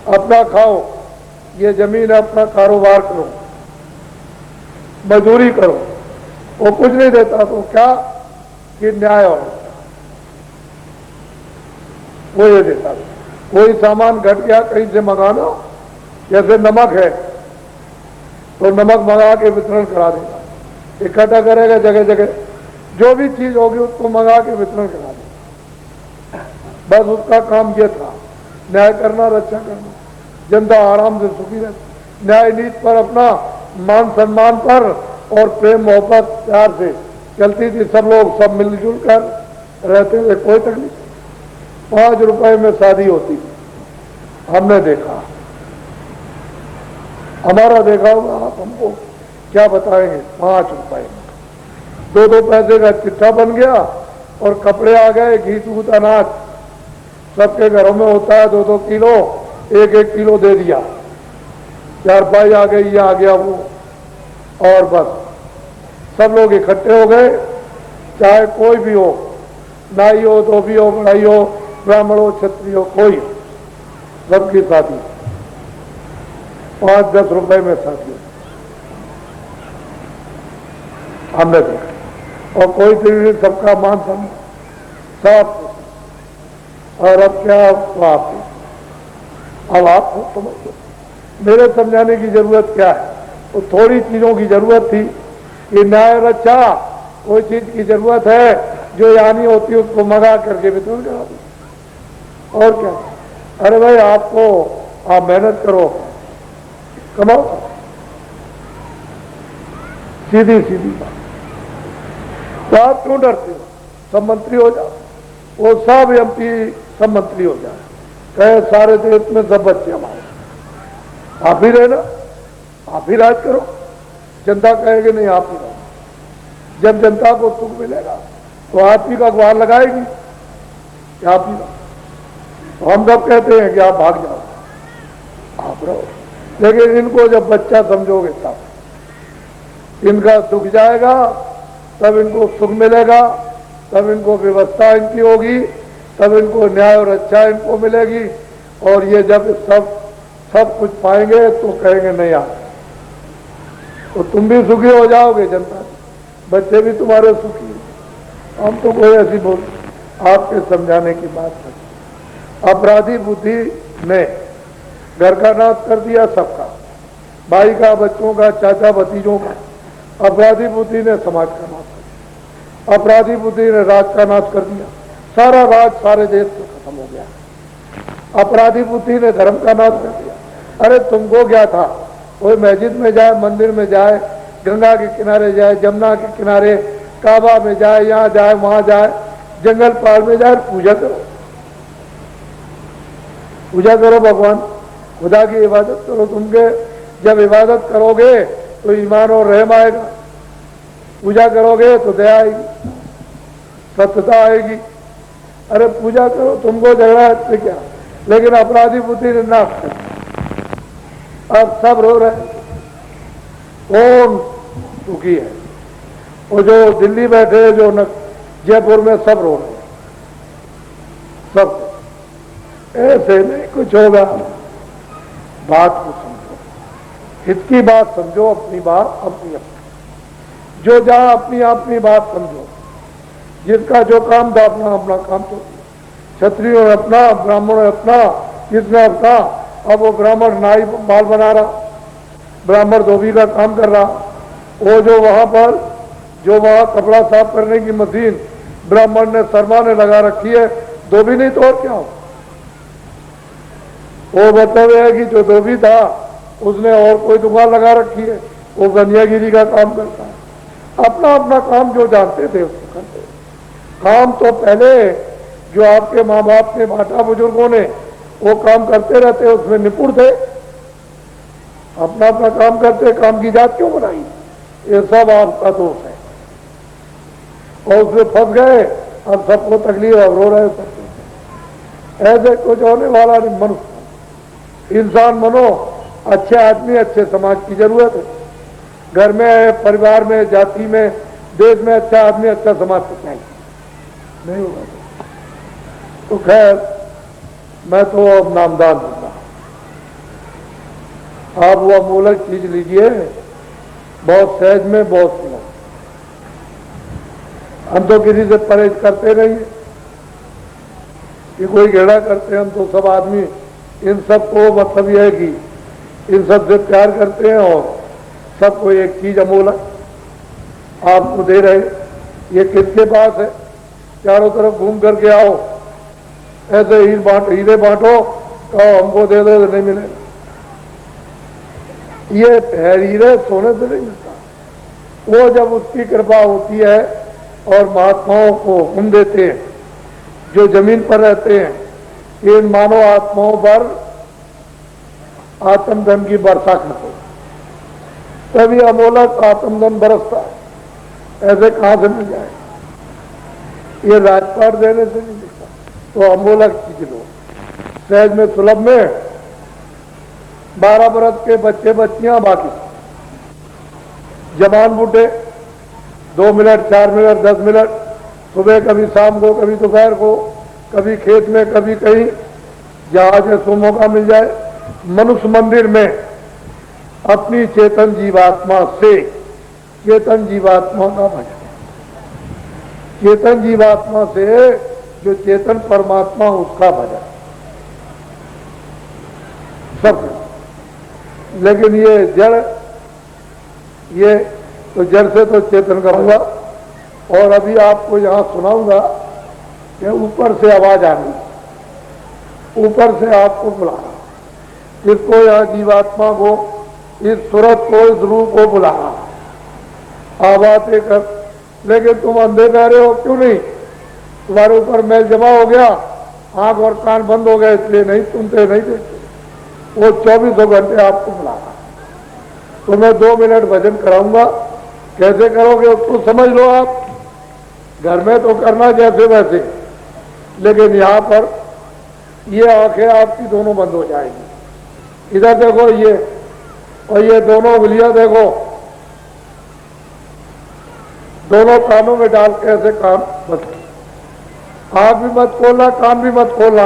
अपना खाओ, ये जमीन है, अपना कारोबार करो, मजदूरी करो, वो कुछ नहीं देता। तो क्या कि न्याय हो, वो ये देता था। कोई सामान घट गया कहीं से मंगाना, जैसे नमक है तो नमक मंगा के वितरण करा देगा, इकट्ठा करेगा जगह जगह, जो भी चीज होगी उसको मंगा के वितरण करा देगा। बस उसका काम ये था, न्याय करना, रक्षा करना, जनता आराम से सुखी रहती। न्याय नीति पर, अपना मान सम्मान पर और प्रेम मोहब्बत प्यार से चलती थी। सब लोग सब मिलजुल कर रहते थे, कोई तकलीफ। 5 रुपए में शादी होती थी, हमने देखा, हमारा देखा होगा, आप हमको क्या बताएंगे। 5 रुपए में 2-2 पैसे का चिट्ठा बन गया, और कपड़े आ गए, घी दूध अनाज सबके घरों में होता है, 2-2 किलो, 1-1 किलो दे दिया, 4 पाई आ गई, ये आ गया वो, और बस सब लोग इकट्ठे हो गए, चाहे कोई भी हो, नाई हो, धोबी हो, बढ़ाई हो, ब्राह्मण हो, क्षत्रिय हो, कोई हो, सबकी शादी 5-10 रुपए में शादी हमने देखा। और कोई भी सबका मान सम्मान सब। और अब क्या, अब आप समझो, मेरे समझाने की जरूरत क्या है। वो थोड़ी चीजों की जरूरत थी कि न्याय रक्षा कोई चीज की जरूरत है जो यहाँ नहीं होती उसको मंगा करके वितरण करा दो। और क्या? अरे भाई आपको आप मेहनत करो, कमाओ, सीधी सीधी बात। तो आप क्यों डरते हो? सब मंत्री हो जाओ, वो सब एमपी सब मंत्री हो जाए, कहे सारे देश में सब बच्चे हमारे, आप ही रहना, आप ही राज करो। जनता कहेगी नहीं आप ही रहो। जब जनता को सुख मिलेगा तो आप ही का अखबार लगाएगी कि आप ही रहो। तो हम सब कहते हैं कि आप भाग जाओ, आप रहो, लेकिन इनको जब बच्चा समझोगे तब इनका दुख जाएगा, तब इनको सुख मिलेगा, तब इनको व्यवस्था इनकी होगी, तब इनको न्याय और अच्छा इनको मिलेगी। और ये जब सब कुछ पाएंगे तो कहेंगे नहीं आप, तो तुम भी सुखी हो जाओगे, जनता बच्चे भी तुम्हारे सुखी। हम तो कोई ऐसी बोल आपके समझाने की बात नहीं। अपराधी बुद्धि ने घर का नाश कर दिया, सबका, भाई का, बच्चों का, चाचा भतीजों का। अपराधी बुद्धि ने समाज का नाश कर दिया, अपराधी बुद्धि ने राज का नाश कर दिया, सारा राज सारे देश में खत्म हो गया। अपराधी बुद्धि ने धर्म का नाश कर दिया। अरे तुमको क्या था, कोई मस्जिद में जाए, मंदिर में जाए, गंगा के किनारे जाए, जमुना के किनारे, काबा में जाए, यहाँ जाए, वहां जाए, जंगल पहाड़ में जाए, पूजा करो, पूजा करो, भगवान खुदा की इबादत करो। तुमके जब इबादत करोगे तो ईमान और रहम आएगा, पूजा करोगे तो दया आएगी, सत्यता आएगी। अरे पूजा करो, तुमको झगड़ा है क्या? लेकिन अपराधी बुद्धि ने नाश कर दिया। अब सब रो रहे हैं, कौन दुखी है? वो जो दिल्ली बैठे, जो जयपुर में, सब रो रहे हैं, सब। ऐसे नहीं कुछ होगा। बात को समझो, हित की बात समझो, अपनी बात अपनी अपनी, जो जहां अपनी बात समझो, जिसका जो काम था अपना अपना काम तो, क्षत्रियों ने अपना, ब्राह्मणों ने अपना, किसने अपना। अब वो ब्राह्मण नाई बाल बना रहा, ब्राह्मण धोबी का काम कर रहा, वो जो वहां कपड़ा साफ करने की मशीन ब्राह्मण ने शर्मा ने लगा रखी है, धोबी नहीं तो और क्या हो। वो मतलब है कि जो धोबी था उसने और कोई दुकान लगा रखी है, वो गंजियागिरी का काम करता है। अपना अपना काम जो जानते थे उसको करते। काम तो पहले जो आपके माँ बाप ने बांटा, बुजुर्गों ने, वो काम करते रहते, उसमें निपुण थे, अपना अपना काम करते। काम की जात क्यों बनाई? ये सब आपका दोष है, और उसमें फंस गए। अब सबको तकलीफ, अब रो रहे सब। ऐसे कुछ होने वाला नहीं। मनुष्य इंसान बनो, अच्छे आदमी, अच्छे समाज की जरूरत है। घर में, परिवार में, जाति में, देश में अच्छा आदमी, अच्छा समाज को चाहिए। नहीं होगा तो खैर, मैं तो अब नामदान दूंगा। आप वो अमूलक चीज लीजिए, बहुत सहज में, बहुत सुनो। हम तो किसी से परहेज करते नहीं कि कोई घेड़ा करते हैं। हम तो सब आदमी इन सब को मतलब यह है कि इन सब से प्यार करते हैं, और सबको एक चीज अमूलक आपको दे रहे। ये किसके पास है? चारों तरफ घूम करके आओ, ऐसे हीरे बांटो, कहो हमको दे दो, नहीं मिलेगा। ये हीरे सोने से नहीं मिलता। वो जब उसकी कृपा होती है और महात्माओं को हुक्म देते हैं, जो जमीन पर रहते हैं, इन मानव आत्माओं पर आत्मधन की वर्षा करते, तभी अमोलक आत्मधन बरसता है। ऐसे कहां से मिल जाए? ये राजपाट देने से नहीं मिलता। तो अमोलक चीज लो, सहज में, सुलभ में। 12 बरस के बच्चे बच्चियां, बाकी जवान बूढ़े, 2 मिनट, 4 मिनट, 10 मिनट, सुबह कभी शाम को, कभी दोपहर को, कभी खेत में, कभी कहीं, जहां जैसो मौका मिल जाए, मनुष्य मंदिर में अपनी चेतन जीवात्मा से, चेतन जीवात्मा का भजन, चेतन जीवात्मा से जो चेतन परमात्मा, उसका भजन सब। लेकिन ये जड़ ये तो जड़ से तो चेतन का होगा। और अभी आपको यहाँ सुनाऊंगा कि ऊपर से आवाज आ रही, ऊपर से आपको बुलाना, किसको? यहाँ जीवात्मा को, इस सूरत को, इस रूप को बुलाना, आवाज कर। लेकिन तुम अंधे कह रहे हो, क्यों नहीं? तुम्हारे ऊपर मैल जमा हो गया, आंख और कान बंद हो गए, इसलिए नहीं सुनते, नहीं देखते। वो 24 घंटे आपको बुलाना। तो मैं 2 मिनट भजन कराऊंगा, कैसे करोगे उसको समझ लो आप। घर में तो करना जैसे वैसे, लेकिन यहाँ पर ये आंखें आपकी दोनों बंद हो जाएंगी। इधर देखो ये, और ये दोनों उंगलियां देखो, दोनों कानों में डाल के ऐसे कान बस, आंख भी मत खोलना, कान भी मत खोलना।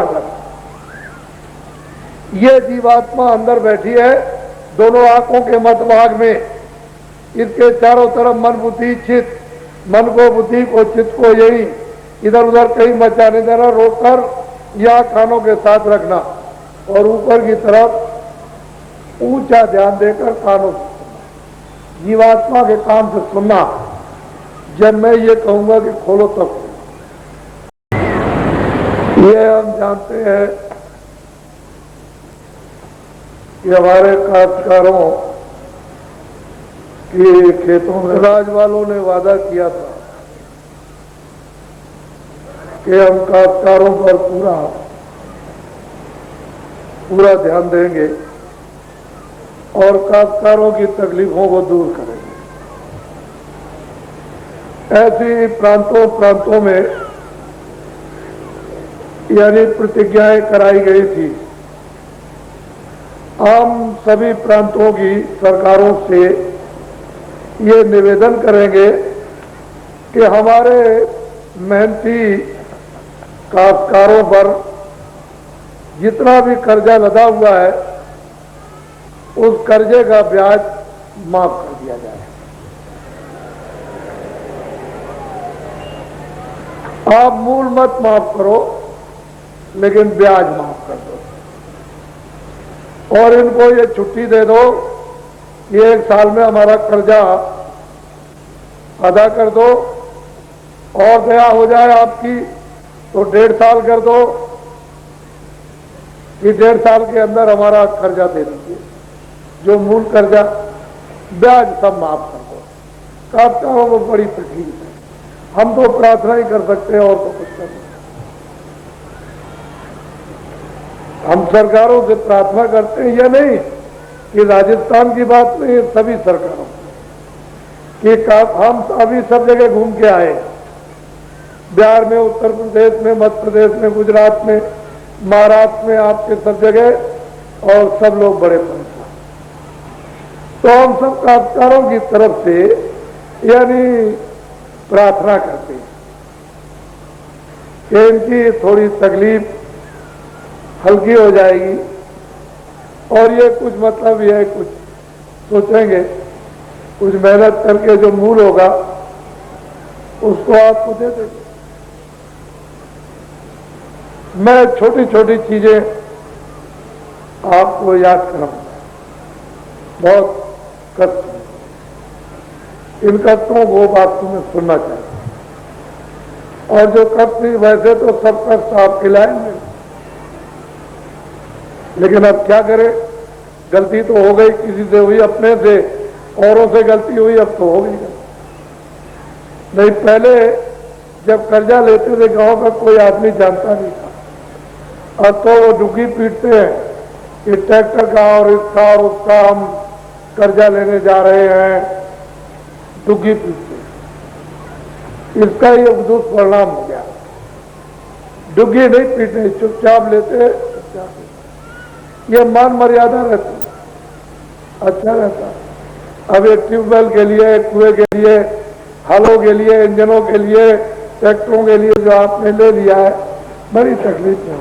ये जीवात्मा अंदर बैठी है दोनों आंखों के मध्यभाग में। इसके चारों तरफ मन बुद्धि चित्त, मन को, बुद्धि को, चित्त को यही इधर उधर कहीं मचाने देना, रोककर या कानों के साथ रखना और ऊपर की तरफ ऊंचा ध्यान देकर कानों से सुनना, जीवात्मा के कान से सुनना। जब मैं ये कहूंगा कि खोलो तब ये हम जानते हैं कि हमारे काश्तकारों के खेतों में राज वालों ने वादा किया था कि हम काश्तकारों पर पूरा ध्यान देंगे और काश्तकारों की तकलीफों को दूर करेंगे। ऐसी प्रांतों प्रांतों में यानी प्रतिज्ञाएं कराई गई थी। हम सभी प्रांतों की सरकारों से ये निवेदन करेंगे कि हमारे मेहनती काश्तकारों पर जितना भी कर्जा लदा हुआ है उस कर्जे का ब्याज माफ कर दिया जाए। आप मूल मत माफ करो, लेकिन ब्याज माफ कर दो और इनको ये छुट्टी दे दो कि 1 साल में हमारा कर्जा अदा कर दो, और दया हो जाए आपकी तो 1.5 साल कर दो कि 1.5 साल के अंदर हमारा कर्जा दे दीजिए, जो मूल कर्जा ब्याज सब माफ कर दो। काश्तकारों को बड़ी तकलीफ है, हम तो प्रार्थना ही कर सकते हैं और तो कुछ कर नहीं। हम सरकारों से प्रार्थना करते हैं, यह नहीं कि राजस्थान की बात नहीं है, सभी सरकारों कि हम अभी सब जगह घूम के आए, बिहार में, उत्तर प्रदेश में, मध्य प्रदेश में, गुजरात में, महाराष्ट्र में, आपके सब जगह, और सब लोग बड़े परेशान। तो हम सब काश्तकारों की तरफ से यानी प्रार्थना करते हैं कि इनकी थोड़ी तकलीफ हल्की हो जाएगी और ये कुछ मतलब ये कुछ सोचेंगे, कुछ मेहनत करके जो मूल होगा उसको आपको दे देंगे। मैं छोटी छोटी चीजें आपको याद कराऊंगा, बहुत कष्ट, इन कष्टों को बात तुम्हें सुनना चाहिए। और जो कष्ट नहीं, वैसे तो सब कष्ट आप खिलाएंगे, लेकिन अब क्या करें, गलती तो हो गई, किसी से हुई, अपने से, औरों से गलती हुई, अब तो हो गई। नहीं, पहले जब कर्जा लेते थे गांव का कोई आदमी जानता नहीं था, अब तो वो डुग्गी पीटते हैं कि ट्रैक्टर का और इसका और उसका हम कर्जा लेने जा रहे हैं, डुग्गी पीटते हैं। इसका ये दुष्परिणाम हो गया। डुग्गी नहीं पीटने, चुपचाप लेते, चुपचाप लेते, ये मान मर्यादा रहती, अच्छा रहता। अब एक ट्यूबवेल के लिए, कुएं के लिए, हलों के लिए, इंजनों के लिए, ट्रैक्टरों के लिए जो आपने ले लिया है, बड़ी तकलीफ है।